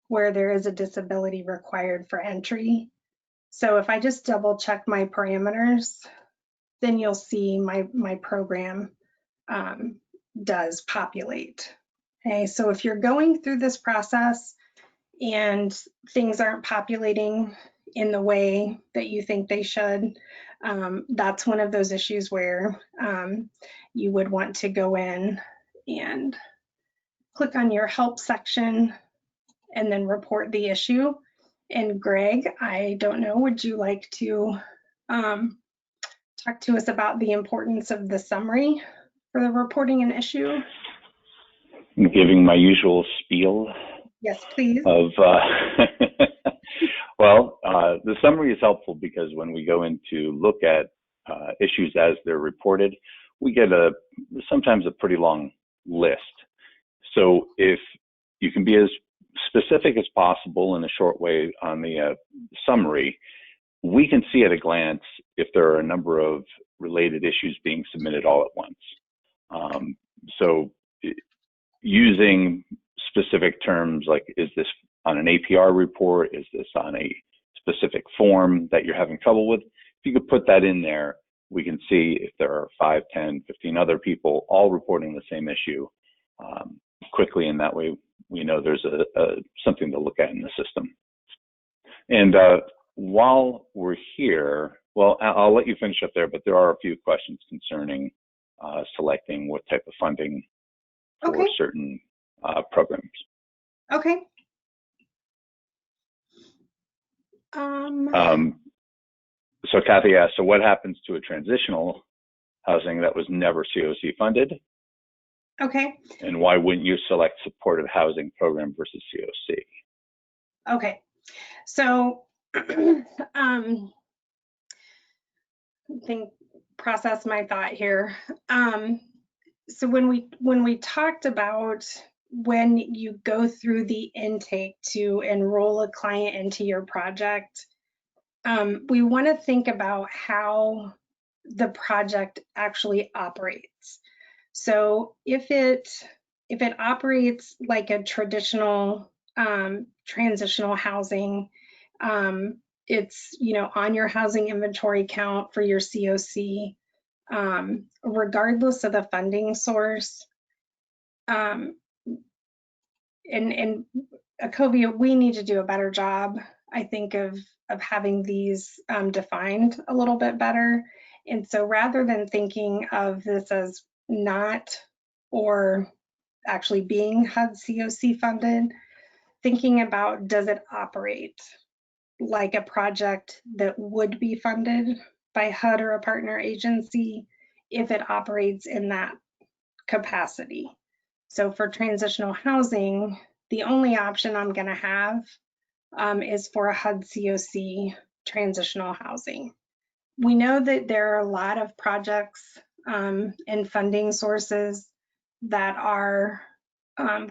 where there is a disability required for entry. So if I just double check my parameters, then you'll see my program does populate. Okay, so if you're going through this process and things aren't populating in the way that you think they should, that's one of those issues where you would want to go in and click on your help section and then report the issue. And Greg, I don't know, would you like to talk to us about the importance of the summary for the reporting an issue? I'm giving my usual spiel. Yes, please. Of well, the summary is helpful because when we go in to look at issues as they're reported, we get sometimes a pretty long list. So if you can be as specific as possible in a short way on the summary, we can see at a glance if there are a number of related issues being submitted all at once. So using specific terms like, is this on an APR report? Is this on a specific form that you're having trouble with? If you could put that in there, we can see if there are 5, 10, 15 other people all reporting the same issue quickly, and that way we know there's something to look at in the system. And while we're here, well, I'll let you finish up there, but there are a few questions concerning selecting what type of funding for certain programs. Okay. So Kathy asked, so what happens to a transitional housing that was never CoC funded? Okay. And why wouldn't you select supportive housing program versus CoC? Okay. So process my thought here. So when we talked about when you go through the intake to enroll a client into your project, we want to think about how the project actually operates. So if it operates like a traditional transitional housing, it's on your housing inventory count for your CoC, regardless of the funding source. And Acovia, we need to do a better job, I think, of having these defined a little bit better. And so rather than thinking of this as not or actually being HUD CoC funded, thinking about, does it operate like a project that would be funded by HUD or a partner agency if it operates in that capacity? So for transitional housing, the only option I'm going to have is for a HUD CoC transitional housing. We know that there are a lot of projects and funding sources that are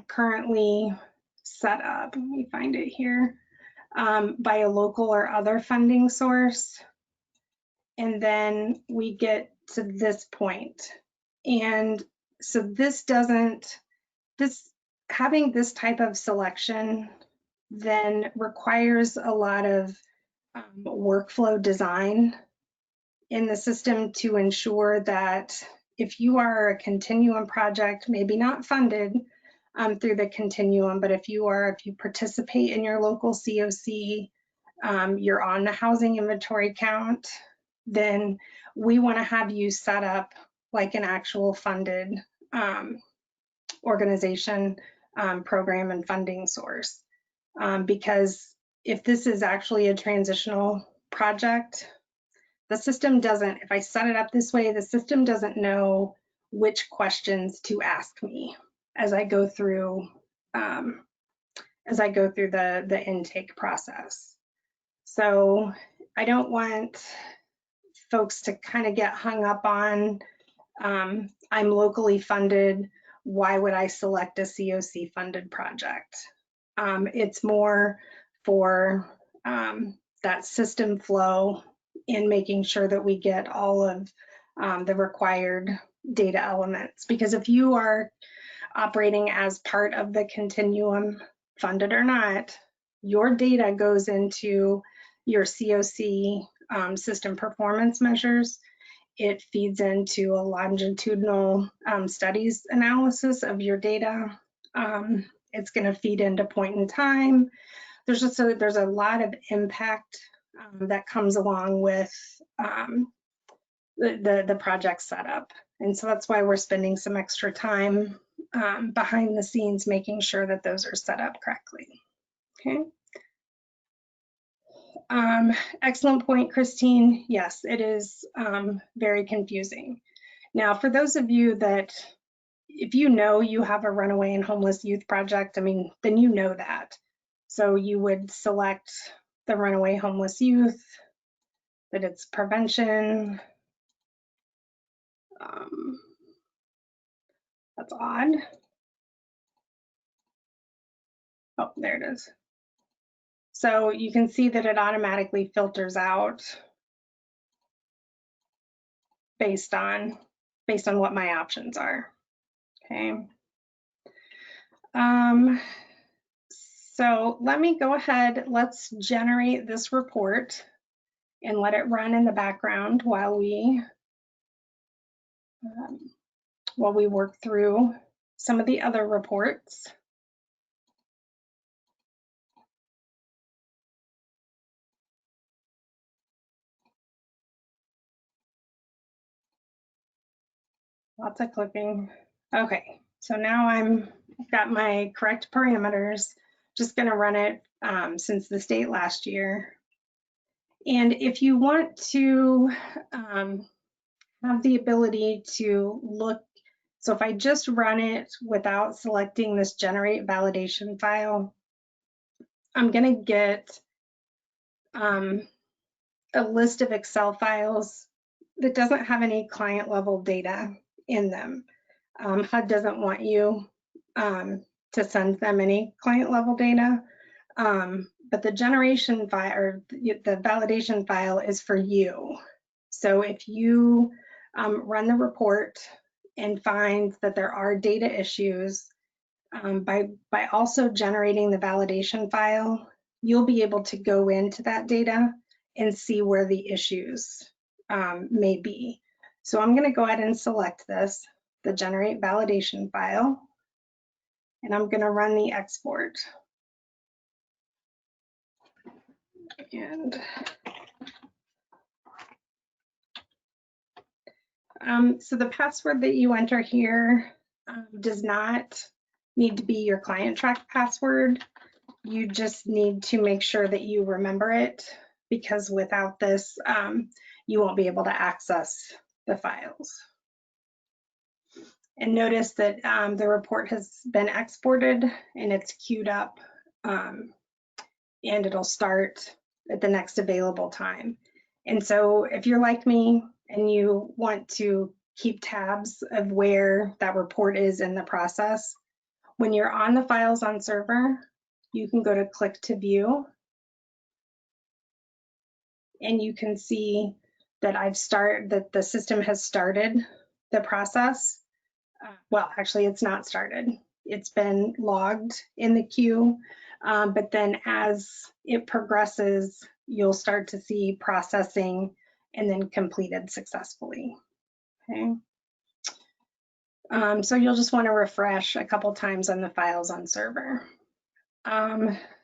currently set up. Let me find it here, by a local or other funding source. And then we get to this point. And so having this type of selection then requires a lot of workflow design in the system to ensure that if you are a continuum project, maybe not funded through the continuum, but if you participate in your local CoC, you're on the housing inventory count, then we want to have you set up like an actual funded organization, program, and funding source. Because if this is actually a transitional project, the system doesn't, if I set it up this way, the system doesn't know which questions to ask me as I go through the intake process. So I don't want folks to kind of get hung up on, I'm locally funded, why would I select a CoC funded project? It's more for that system flow in making sure that we get all of the required data elements. Because if you are operating as part of the continuum, funded or not, your data goes into your CoC system performance measures. It feeds into a longitudinal studies analysis of your data. It's going to feed into point in time. There's a lot of impact that comes along with the project setup. And so that's why we're spending some extra time behind the scenes making sure that those are set up correctly. Okay. Excellent point, Christine. Yes, it is very confusing. Now, for those of you that, if you know you have a runaway and homeless youth project, I mean, then you know that. So you would select the runaway homeless youth, that it's prevention. That's odd. Oh, there it is. So you can see that it automatically filters out based on what my options are. Okay. So let me go ahead, let's generate this report and let it run in the background while we work through some of the other reports. Lots of clicking. Okay, so now I've got my correct parameters. Just going to run it since this date last year. And if you want to have the ability to look, so if I just run it without selecting this generate validation file, I'm going to get a list of Excel files that doesn't have any client level data in them. HUD doesn't want you to send them any client level data, but the generation file or the validation file is for you. So if you run the report and find that there are data issues, by also generating the validation file, you'll be able to go into that data and see where the issues may be. So I'm going to go ahead and select this, the generate validation file, and I'm going to run the export. And so the password that you enter here does not need to be your client track password. You just need to make sure that you remember it, because without this, you won't be able to access the files. And notice that the report has been exported and it's queued up, and it'll start at the next available time. And so if you're like me and you want to keep tabs of where that report is in the process, when you're on the files on server, you can go to click to view, and you can see that that the system has started the process. Well, actually, it's not started. It's been logged in the queue, but then as it progresses, you'll start to see processing and then completed successfully. Okay. So you'll just want to refresh a couple times on the files on server.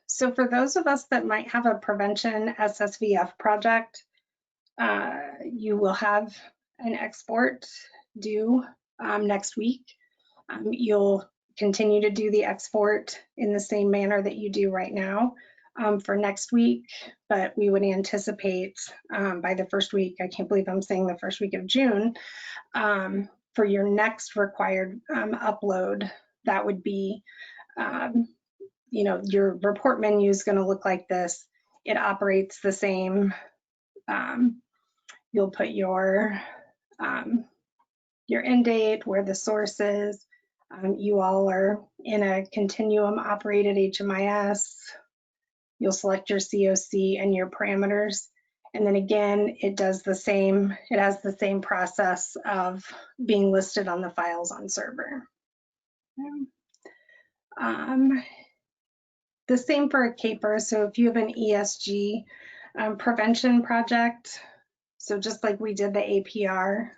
So for those of us that might have a prevention SSVF project, you will have an export due next week. You'll continue to do the export in the same manner that you do right now for next week, but we would anticipate by the first week, I can't believe I'm saying the first week of June, for your next required upload, that would be, you know, your report menu is going to look like this. It operates the same. You'll put your end date, where the source is. You all are in a continuum operated HMIS. You'll select your CoC and your parameters. And then again, it does the same, it has the same process of being listed on the files on server. The same for a CAPER. So if you have an ESG prevention project, so just like we did the APR,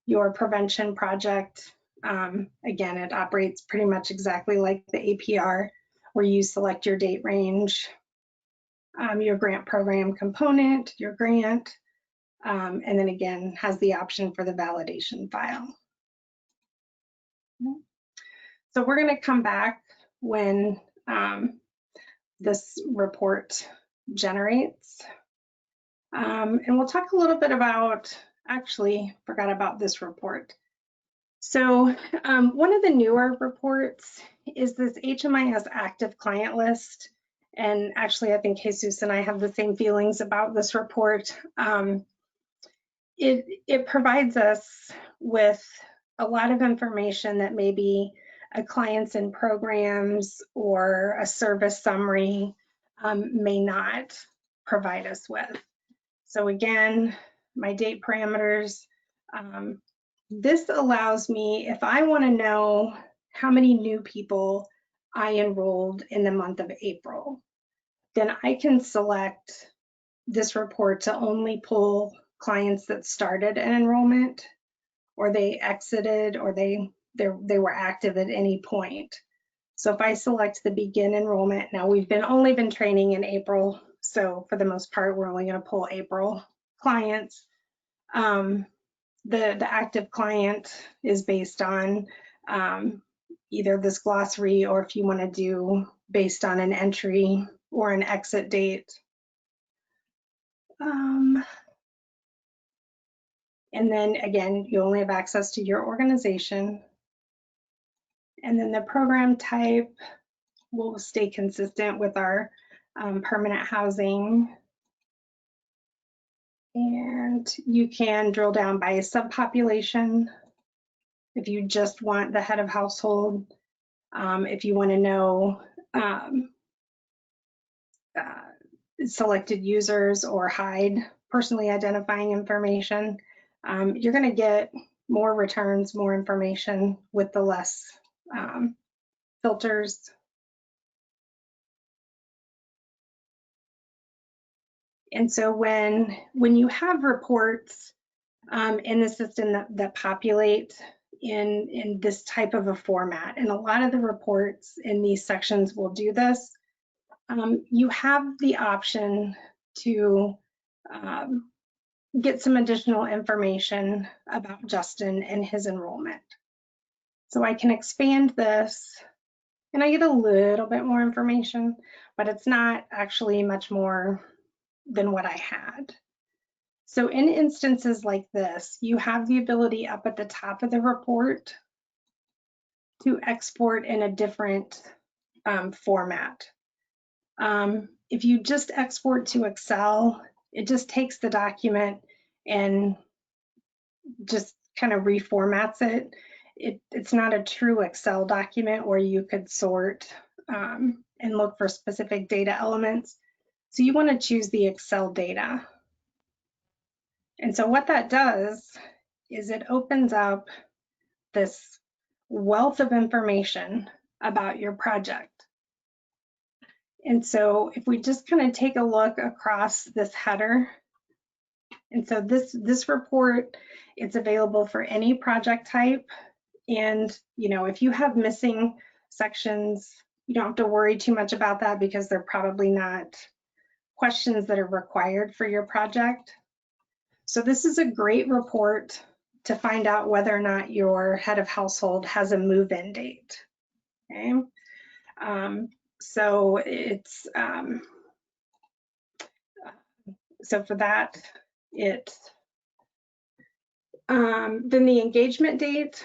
your prevention project, again, it operates pretty much exactly like the APR, where you select your date range, your grant program component, your grant, and then again, has the option for the validation file. So we're going to come back when this report generates. And we'll talk a little bit about, actually, forgot about this report. So one of the newer reports is this HMIS active client list. And actually, I think Jesus and I have the same feelings about this report. It provides us with a lot of information that maybe a clients and programs or a service summary may not provide us with. So again, my date parameters, this allows me, if I want to know how many new people I enrolled in the month of April, then I can select this report to only pull clients that started an enrollment, or they exited, or they were active at any point. So if I select the begin enrollment, now we've only been training in April, so for the most part, we're only going to pull April clients. The active client is based on either this glossary, or if you want to do based on an entry or an exit date. And then again, you only have access to your organization. And then the program type will stay consistent with our permanent housing. And you can drill down by subpopulation if you just want the head of household. If you want to know selected users or hide personally identifying information, you're going to get more returns, more information with the less filters. And so when you have reports in the system that populate in this type of a format, and a lot of the reports in these sections will do this, you have the option to get some additional information about Justin and his enrollment. So I can expand this, and I get a little bit more information, but it's not actually much more than what I had. So in instances like this, you have the ability up at the top of the report to export in a different format. If you just export to Excel, it just takes the document and just kind of reformats it. It's not a true Excel document where you could sort and look for specific data elements. So you want to choose the Excel data. And so what that does is it opens up this wealth of information about your project. And so if we just kind of take a look across this header, and so this report, it's available for any project type. And, you know, if you have missing sections, you don't have to worry too much about that because they're probably not questions that are required for your project. So this is a great report to find out whether or not your head of household has a move-in date. Okay. So it's so for that, then the engagement date.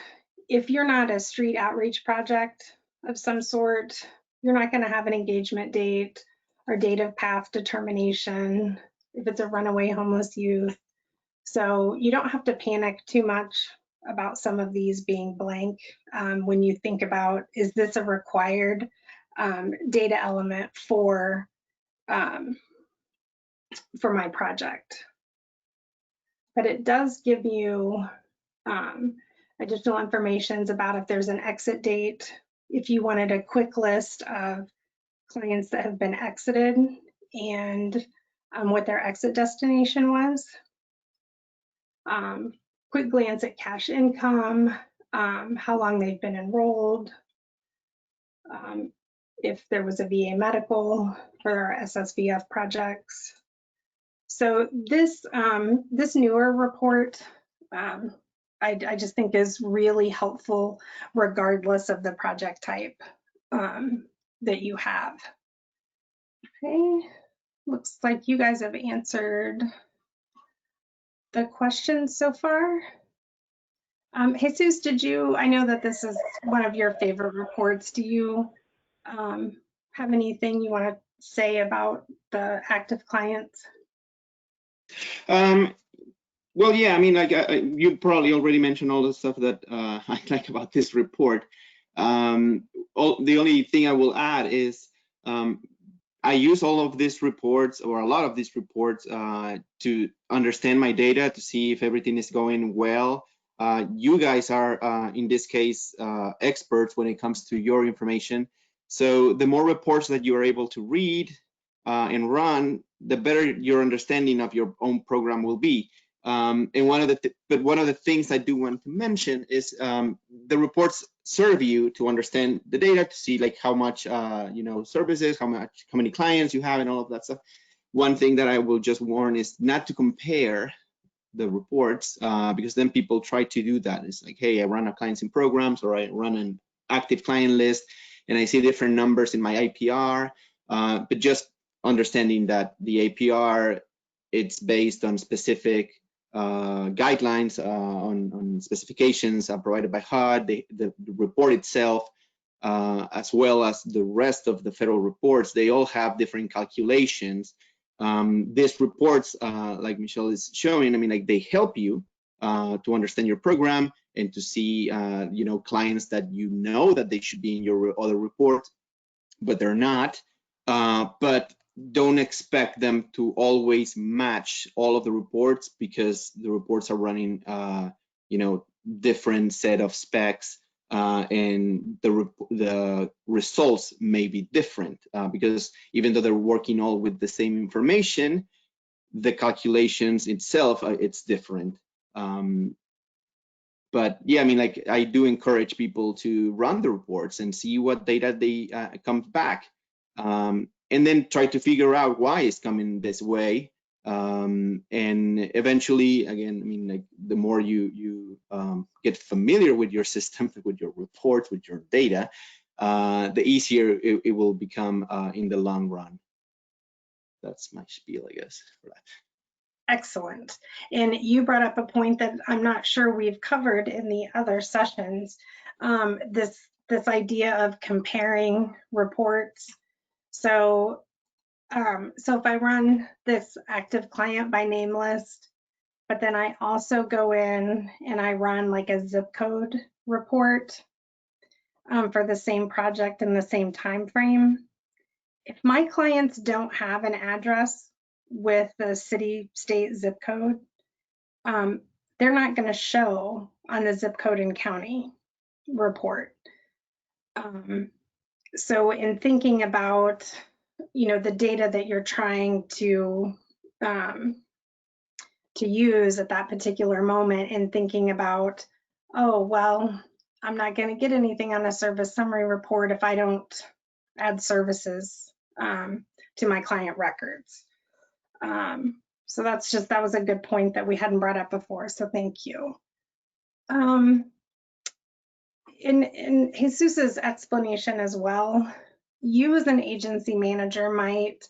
If you're not a street outreach project of some sort, you're not going to have an engagement date or date of path determination if it's a runaway homeless youth. So you don't have to panic too much about some of these being blank when you think about, is this a required data element for my project? But it does give you additional information about if there's an exit date, if you wanted a quick list of clients that have been exited and what their exit destination was. Quick glance at cash income, how long they've been enrolled, if there was a VA medical for our SSVF projects. So this newer report, I just think is really helpful regardless of the project type that you have. Okay, looks like you guys have answered the questions so far. Jesus, I know that this is one of your favorite reports. Do you have anything you want to say about the active clients? Well, yeah, I mean, like you probably already mentioned all the stuff that I like about this report. The only thing I will add is I use all of these reports, or a lot of these reports, to understand my data, to see if everything is going well. You guys are, in this case, experts when it comes to your information. So the more reports that you are able to read and run, the better your understanding of your own program will be. And one of the things I do want to mention is the reports serve you to understand the data, to see like how much services, how many clients you have, and all of that stuff. One thing that I will just warn is not to compare the reports because then people try to do that. It's like, hey, I run a clients in programs, or I run an active client list, and I see different numbers in my APR, but just understanding that the APR, it's based on specific guidelines, on specifications provided by HUD, the report itself, as well as the rest of the federal reports. They all have different calculations. These reports, like Michelle is showing, I mean, like they help you to understand your program and to see, clients that you know that they should be in your other report, but they're not. But don't expect them to always match all of the reports, because the reports are running, different set of specs, and the results may be different, because even though they're working all with the same information, the calculations itself, it's different. But yeah, I mean, like I do encourage people to run the reports and see what data they comes back. And then try to figure out why it's coming this way. And eventually, again, I mean, like the more you get familiar with your system, with your reports, with your data, the easier it will become in the long run. That's my spiel, I guess, for that. Excellent. And you brought up a point that I'm not sure we've covered in the other sessions. This this idea of comparing reports. So, so if I run this active client by name list, but then I also go in and I run like a zip code report for the same project in the same time frame. If my clients don't have an address with the city, state, zip code, they're not going to show on the zip code and county report. So in thinking about, the data that you're trying to use at that particular moment, and thinking about, oh, well, I'm not going to get anything on a service summary report if I don't add services to my client records. So that was a good point that we hadn't brought up before, so thank you. In Jesus's explanation as well, you as an agency manager might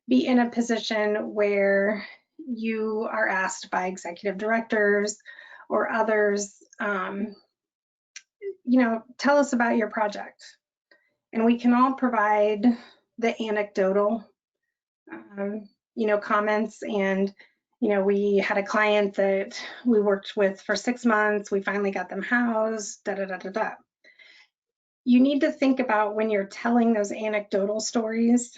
be in a position where you are asked by executive directors or others, tell us about your project. And we can all provide the anecdotal, comments. And, we had a client that we worked with for 6 months. We finally got them housed, da, da, da, da, da. You need to think about, when you're telling those anecdotal stories,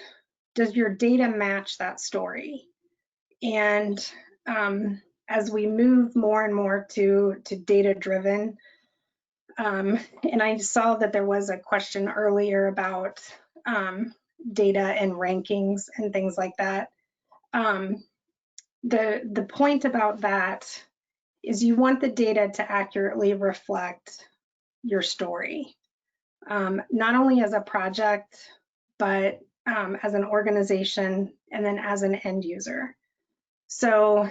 does your data match that story? And as we move more and more to data-driven, and I saw that there was a question earlier about data and rankings and things like that. The point about that is you want the data to accurately reflect your story, not only as a project, but as an organization, and then as an end user. So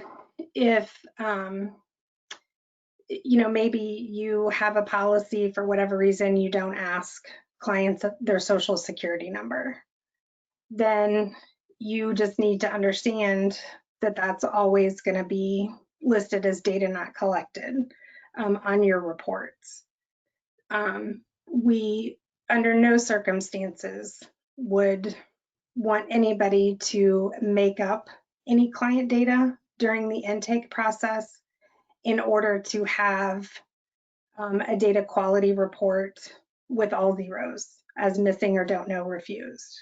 if, maybe you have a policy, for whatever reason, you don't ask clients their social security number, then you just need to understand that that's always going to be listed as data not collected on your reports. We, under no circumstances, would want anybody to make up any client data during the intake process in order to have a data quality report with all zeros as missing or don't know, refused.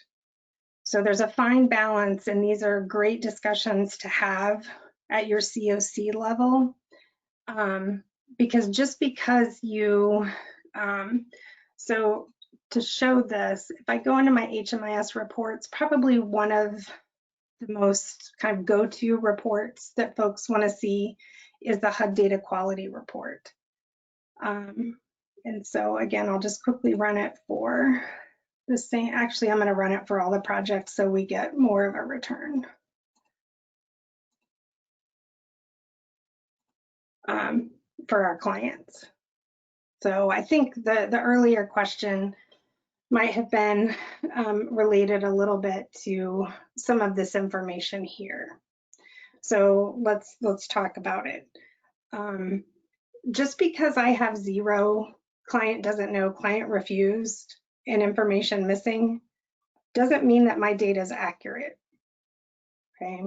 So there's a fine balance, and these are great discussions to have at your CoC level, because just because you, so to show this, if I go into my HMIS reports, probably one of the most kind of go-to reports that folks want to see is the HUD data quality report. And so again, I'll just quickly run it for the same. Actually, I'm going to run it for all the projects so we get more of a return. For our clients. So I think the earlier question might have been related a little bit to some of this information here. So let's talk about it. Just because I have 0 client doesn't know, client refused, and information missing, doesn't mean that my data is accurate. Okay,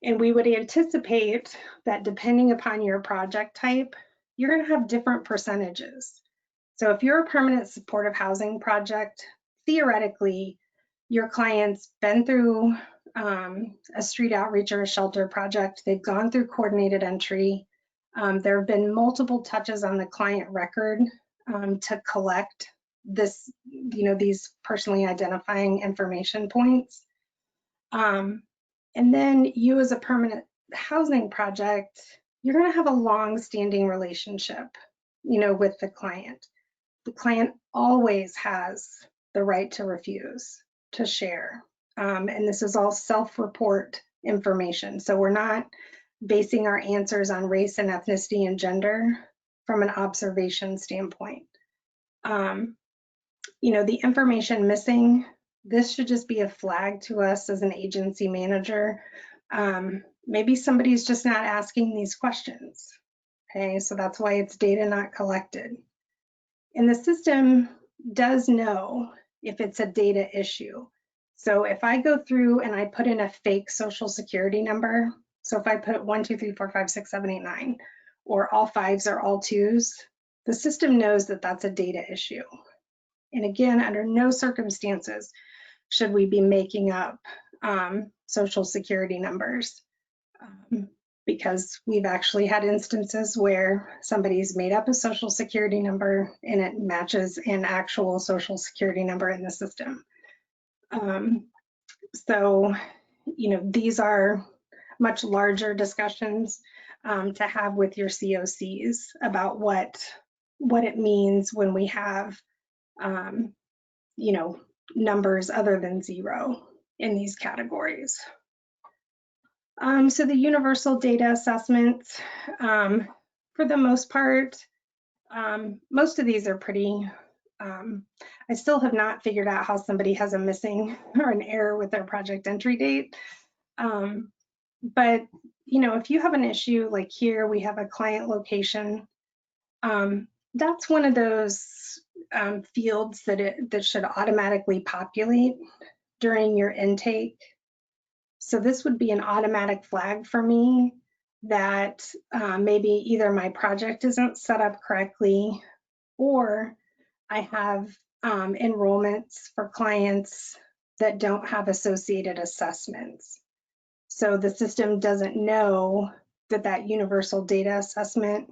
and we would anticipate that depending upon your project type, you're going to have different percentages. So if you're a permanent supportive housing project, theoretically, your client's been through a street outreach or a shelter project. They've gone through coordinated entry. There have been multiple touches on the client record to collect this, these personally identifying information points. And then you, as a permanent housing project, you're going to have a long-standing relationship, with the client. The client always has the right to refuse to share. And this is all self-report information. So we're not basing our answers on race and ethnicity and gender from an observation standpoint. The information missing, this should just be a flag to us as an agency manager. Maybe somebody's just not asking these questions. Okay, so that's why it's data not collected. And the system does know if it's a data issue. So if I go through and I put in a fake social security number, so if I put 1, 2, 3, 4, 5, 6, 7, 8, 9, or all 5s or all 2s, the system knows that that's a data issue. And again, under no circumstances should we be making up social security numbers, because we've actually had instances where somebody's made up a social security number and it matches an actual social security number in the system. So, you know, these are much larger discussions to have with your COCs about what it means when we have, you know, numbers other than 0 in these categories. So the universal data assessments, for the most part, most of these are pretty, I still have not figured out how somebody has a missing or an error with their project entry date. But, you know, if you have an issue like here, we have a client location, that's one of those fields that should automatically populate during your intake. So this would be an automatic flag for me that maybe either my project isn't set up correctly, or I have enrollments for clients that don't have associated assessments. So the system doesn't know that that universal data assessment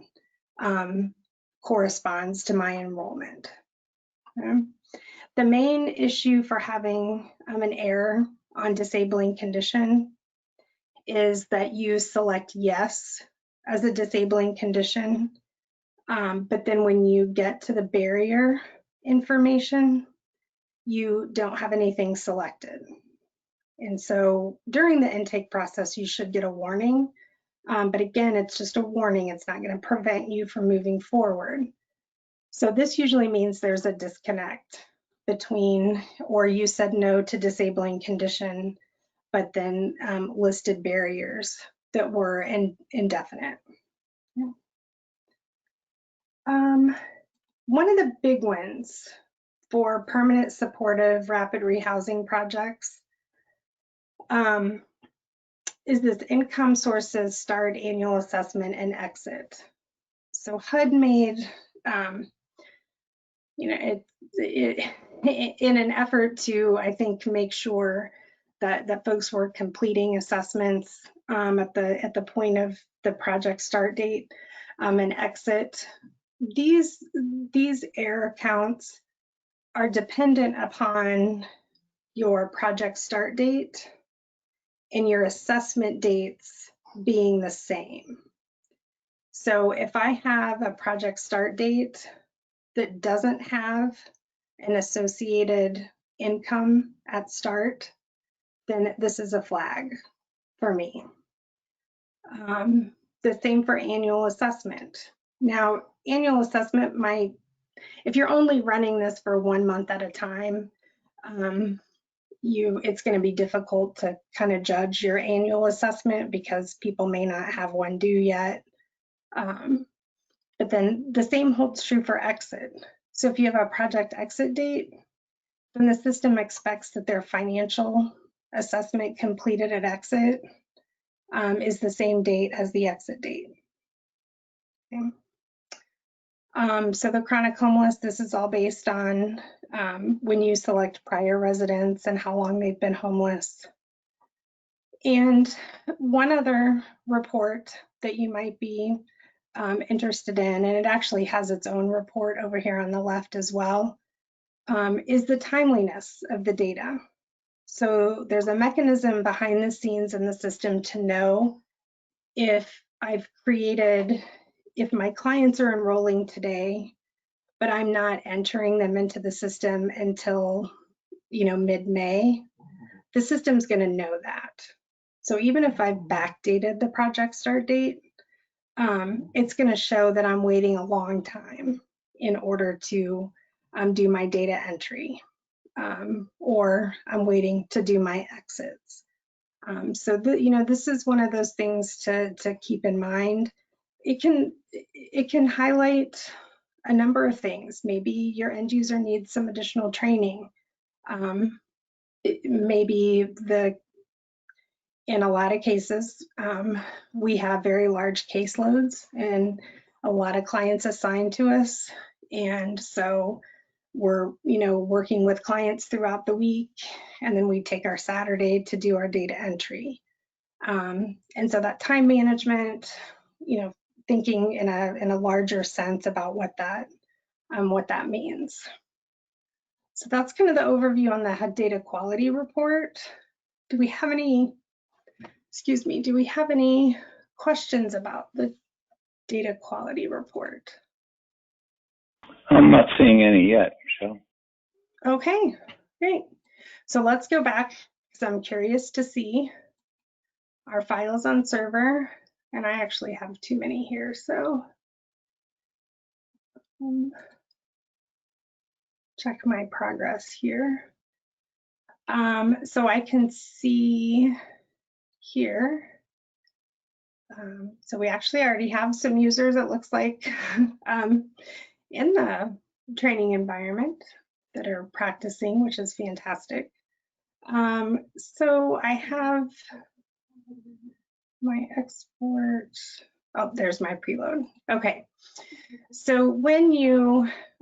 corresponds to my enrollment. Okay. The main issue for having an error on disabling condition is that you select yes as a disabling condition, but then when you get to the barrier information, you don't have anything selected. And so during the intake process, you should get a warning, but again, it's just a warning. It's not going to prevent you from moving forward. So this usually means there's a disconnect between, or you said no to disabling condition, but then listed barriers that were indefinite. One of the big ones for permanent supportive rapid rehousing projects is this income sources start, annual assessment, and exit. So HUD made, you know, in an effort to, I think, make sure that folks were completing assessments at the point of the project start date and exit. These error counts are dependent upon your project start date and your assessment dates being the same. So if I have a project start date that doesn't have an associated income at start, then this is a flag for me. The same for annual assessment. Now, annual assessment might, if you're only running this for 1 month at a time, it's going to be difficult to kind of judge your annual assessment because people may not have one due yet. But then the same holds true for exit. So if you have a project exit date, then the system expects that their financial assessment completed at exit is the same date as the exit date. Okay. So the chronic homeless, this is all based on when you select prior residents and how long they've been homeless. And one other report that you might be interested in, and it actually has its own report over here on the left as well, is the timeliness of the data. So there's a mechanism behind the scenes in the system to know if if my clients are enrolling today, but I'm not entering them into the system until, you know, mid-May, the system's going to know that. So even if I've backdated the project start date, it's going to show that I'm waiting a long time in order to do my data entry, or I'm waiting to do my exits. So you know, this is one of those things to keep in mind. It can highlight a number of things. Maybe your end user needs some additional training. Maybe in a lot of cases, we have very large caseloads and a lot of clients assigned to us. And so we're, working with clients throughout the week, and then we take our Saturday to do our data entry. And so that time management, thinking in a larger sense about what that means. So that's kind of the overview on the data quality report. Do we have any questions about the data quality report? I'm not seeing any yet, Michelle. Okay, great. So let's go back, because I'm curious to see our files on server, and I actually have too many here, so check my progress here. So I can see here, so we actually already have some users, it looks like, in the training environment that are practicing, which is fantastic. So I have my export. Oh, there's my preload. Okay. So when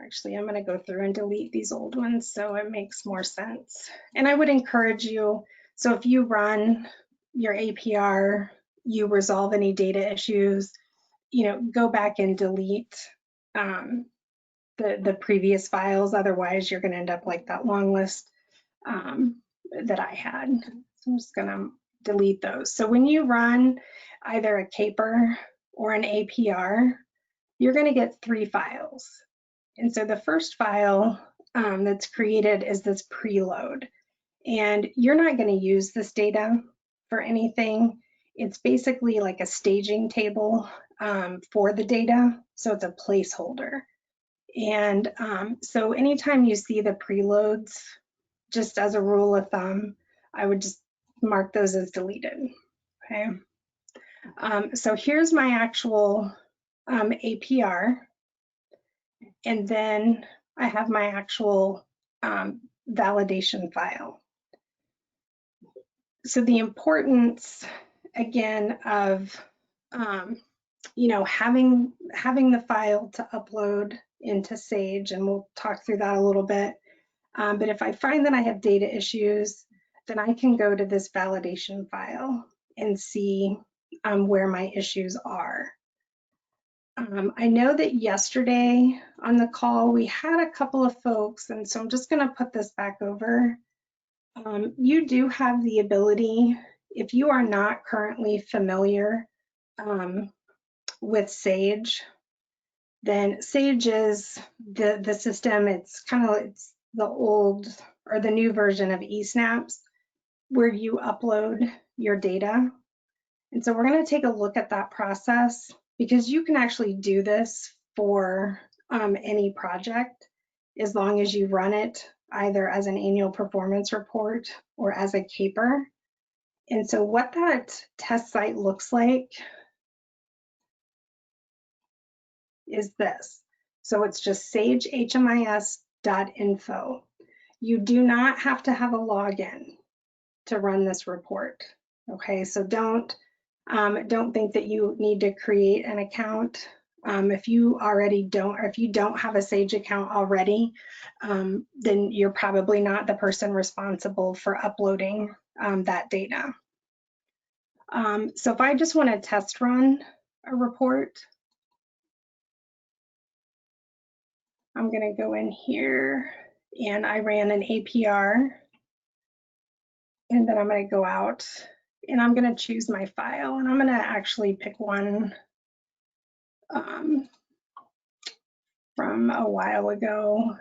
actually, I'm going to go through and delete these old ones so it makes more sense. And I would encourage you, so if you run your APR, you resolve any data issues, go back and delete the previous files. Otherwise, you're going to end up like that long list that I had. So I'm just going to delete those. So when you run either a caper or an APR, you're going to get 3 files. And so the first file that's created is this preload. And you're not going to use this data for anything. It's basically like a staging table for the data. So it's a placeholder. And so anytime you see the preloads, just as a rule of thumb, I would just mark those as deleted. Okay. So here's my actual APR. And then I have my actual validation file. So the importance, again, of having the file to upload into Sage, and we'll talk through that a little bit. But if I find that I have data issues, then I can go to this validation file and see where my issues are. I know that yesterday on the call, we had a couple of folks, and so I'm just going to put this back over. You do have the ability, if you are not currently familiar with Sage, then Sage is the system. It's the old or the new version of eSnaps, where you upload your data. And so we're going to take a look at that process, because you can actually do this for any project as long as you run it either as an annual performance report or as a caper. And so what that test site looks like is this. So it's just sagehmis.info. You do not have to have a login to run this report. Okay, so don't think that you need to create an account. If you don't have a Sage account already, then you're probably not the person responsible for uploading that data. So if I just want to test run a report, I'm going to go in here, and I ran an APR, and then I'm going to go out and I'm going to choose my file, and I'm going to actually pick one from a while ago.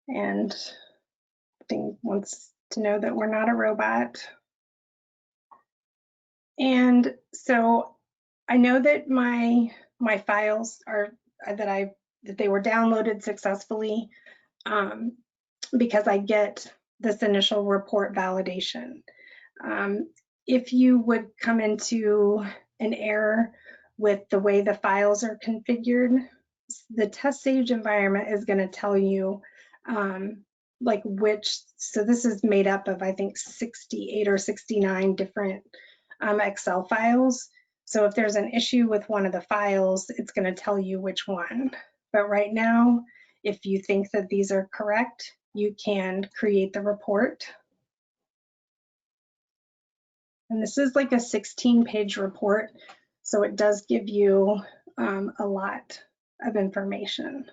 And I think wants to know that we're not a robot. And so I know that my files are that they were downloaded successfully. because I get this initial report validation. If you would come into an error with the way the files are configured, the test stage environment is going to tell you like which, so this is made up of, I think, 68 or 69 different Excel files. So if there's an issue with one of the files, it's going to tell you which one. But right now, if you think that these are correct, you can create the report. And this is like a 16-page report, so it does give you a lot of information.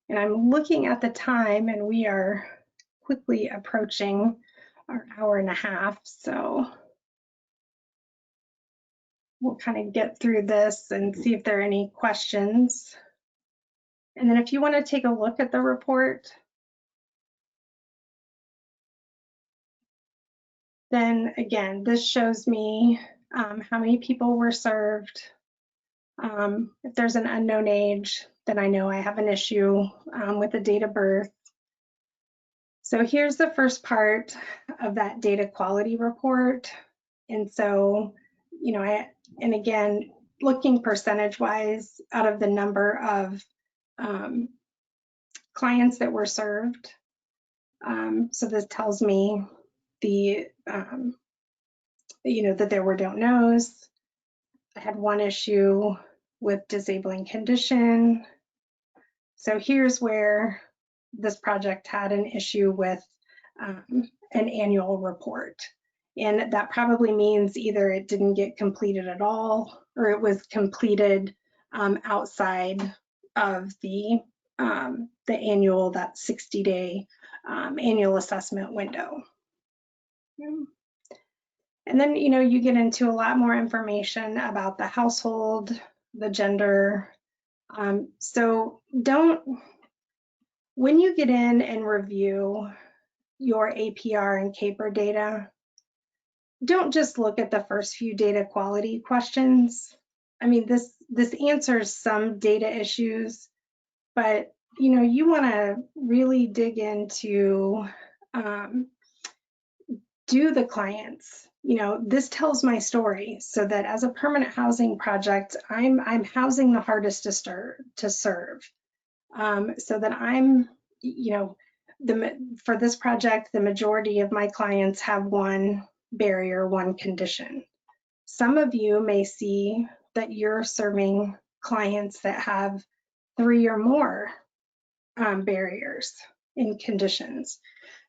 And I'm looking at the time, and we are quickly approaching our hour and a half, so we'll kind of get through this and see if there are any questions. And then if you want to take a look at the report, then again, this shows me how many people were served. If there's an unknown age, then I know I have an issue with the date of birth. So here's the first part of that data quality report. And so, you know, and again, looking percentage-wise out of the number of clients that were served. So this tells me the, you know, that there were don't knows. I had one issue with disabling condition. So here's where this project had an issue with an annual report. And that probably means either it didn't get completed at all, or it was completed outside of the annual, that 60-day annual assessment window. And then, you know, you get into a lot more information about the household, the gender. So when you get in and review your APR and CAPER data, don't just look at the first few data quality questions. I mean, this answers some data issues, but, you know, you want to really dig into do the clients. You know, this tells my story, so that as a permanent housing project, I'm housing the hardest to serve. So that I'm, you know, for this project, the majority of my clients have one barrier, one condition. Some of you may see that you're serving clients that have 3 or more barriers and conditions.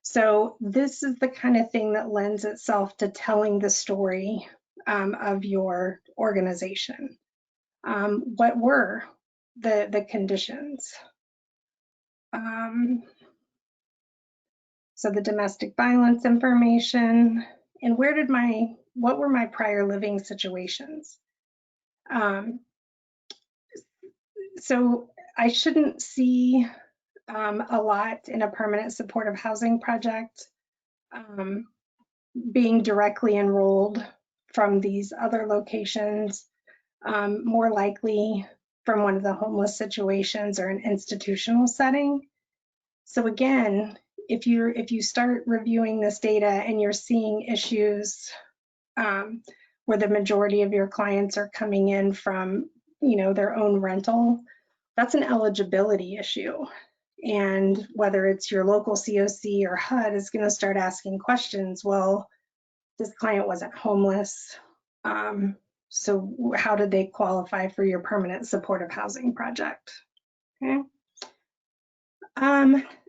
So this is the kind of thing that lends itself to telling the story of your organization. What were the conditions? So the domestic violence information, and what were my prior living situations? So I shouldn't see a lot in a permanent supportive housing project being directly enrolled from these other locations, more likely from one of the homeless situations or an institutional setting. So again, if you start reviewing this data and you're seeing issues where the majority of your clients are coming in from, you know, their own rental, that's an eligibility issue. And whether it's your local CoC or HUD is going to start asking questions. Well, this client wasn't homeless, so how did they qualify for your permanent supportive housing project? Okay.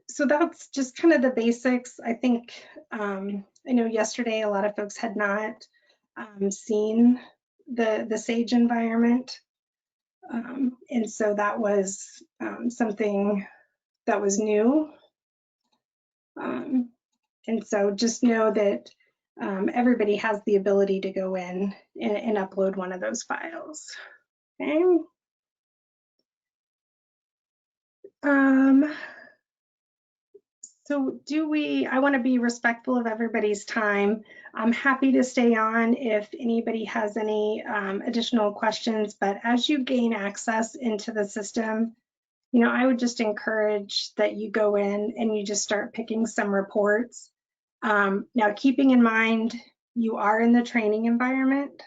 So that's just kind of the basics. I think, I know yesterday a lot of folks had not seen the SAGE environment. And so that was something that was new. And so just know that everybody has the ability to go in and upload one of those files. Okay. So I want to be respectful of everybody's time. I'm happy to stay on if anybody has any additional questions, but as you gain access into the system, I would just encourage that you go in and you just start picking some reports. Now, keeping in mind, you are in the training environment.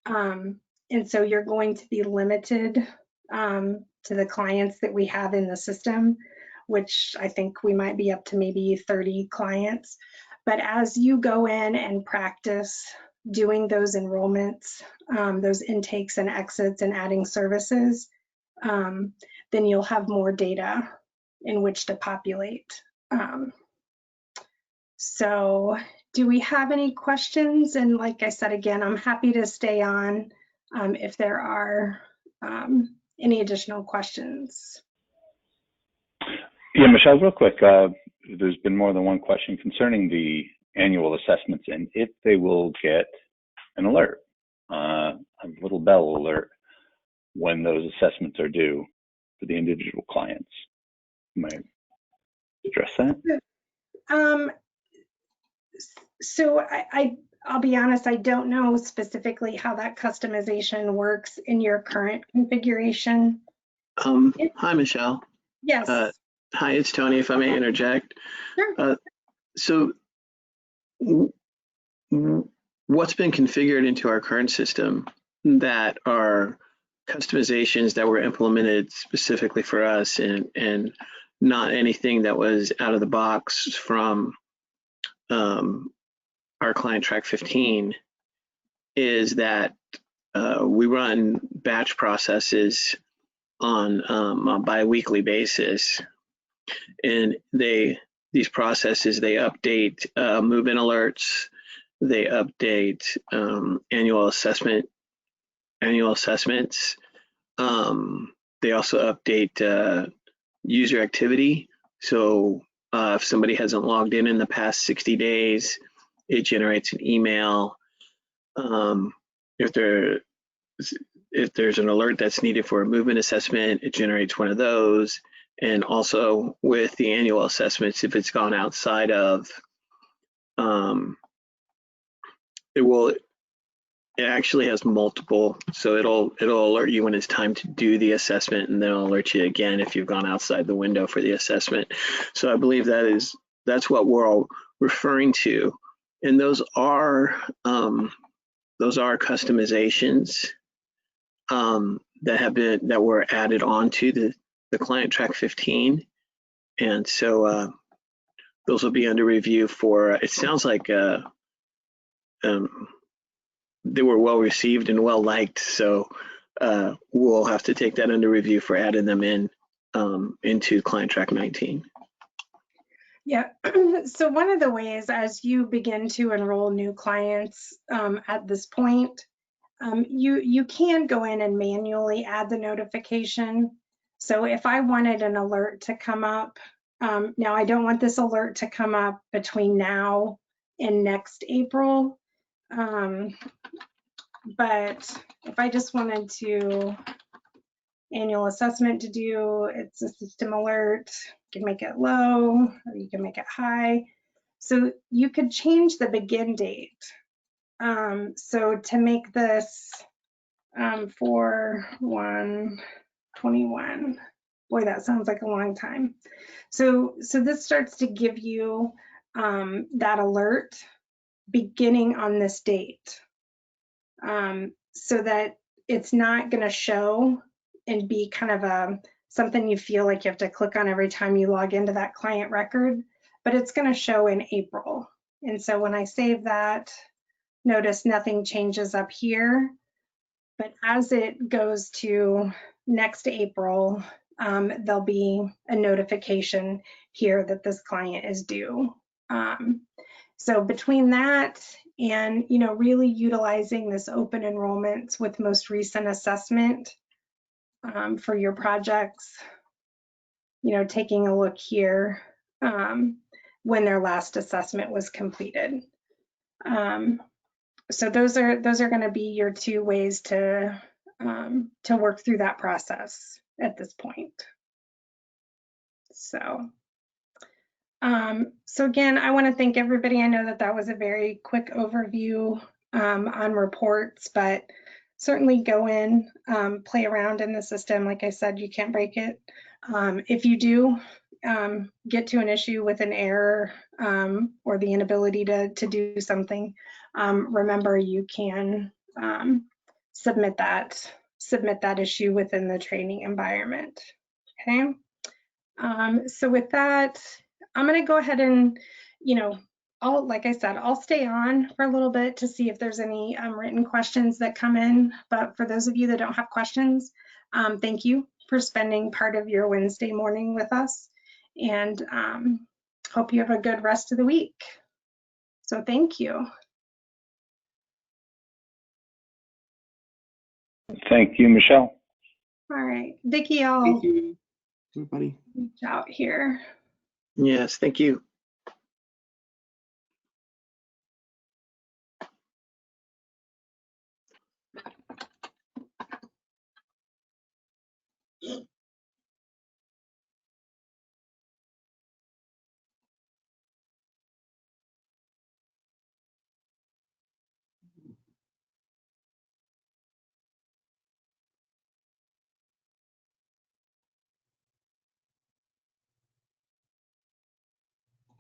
And so you're going to be limited to the clients that we have in the system, which I think we might be up to maybe 30 clients. But as you go in and practice doing those enrollments, those intakes and exits and adding services, then you'll have more data in which to populate. So do we have any questions? And like I said, again, I'm happy to stay on if there are any additional questions. Yeah, Michelle, real quick, there's been more than one question concerning the annual assessments and if they will get an alert, a little bell alert when those assessments are due for the individual clients. Might address that? So I'll be honest, I don't know specifically how that customization works in your current configuration. Hi, Michelle. Yes. Hi, it's Tony, if I may interject. Sure. So what's been configured into our current system that are customizations that were implemented specifically for us and not anything that was out of the box from our client track 15 is that we run batch processes on a bi-weekly basis, and these processes, they update move-in alerts, they update annual assessments. They also update user activity. So if somebody hasn't logged in the past 60 days, it generates an email. If there's an alert that's needed for a movement assessment, it generates one of those. And also with the annual assessments, if it's gone outside of, it actually has multiple, so it'll alert you when it's time to do the assessment, and then it'll alert you again if you've gone outside the window for the assessment. So I believe that's what we're all referring to, and those are customizations that were added onto the client track 15, and so those will be under review for. It sounds like they were well received and well liked, so we'll have to take that under review for adding them into client track 19. Yeah, so one of the ways as you begin to enroll new clients at this point, you can go in and manually add the notification. So if I wanted an alert to come up, now I don't want this alert to come up between now and next April, but if I just wanted to annual assessment to do, it's a system alert, you can make it low or you can make it high. So you could change the begin date. So to make this 4/1/21, boy, that sounds like a long time. So this starts to give you that alert beginning on this date, so that it's not going to show and be kind of something you feel like you have to click on every time you log into that client record, but it's going to show in April. And so when I save that, notice nothing changes up here, but as it goes to next April, there'll be a notification here that this client is due. So between that and really utilizing this open enrollments with most recent assessment for your projects, taking a look here when their last assessment was completed. So those are going to be your two ways to work through that process at this point. So again, I want to thank everybody. I know that was a very quick overview on reports, but certainly go in, play around in the system. Like I said, you can't break it. If you do get to an issue with an error or the inability to do something, remember you can submit that issue within the training environment. Okay. So with that, I'm going to go ahead and, like I said, I'll stay on for a little bit to see if there's any written questions that come in. But for those of you that don't have questions, thank you for spending part of your Wednesday morning with us, and hope you have a good rest of the week. So thank you. Thank you, Michelle. All right, Vicki, I'll Thank you, everybody. reach out here. Yes, thank you.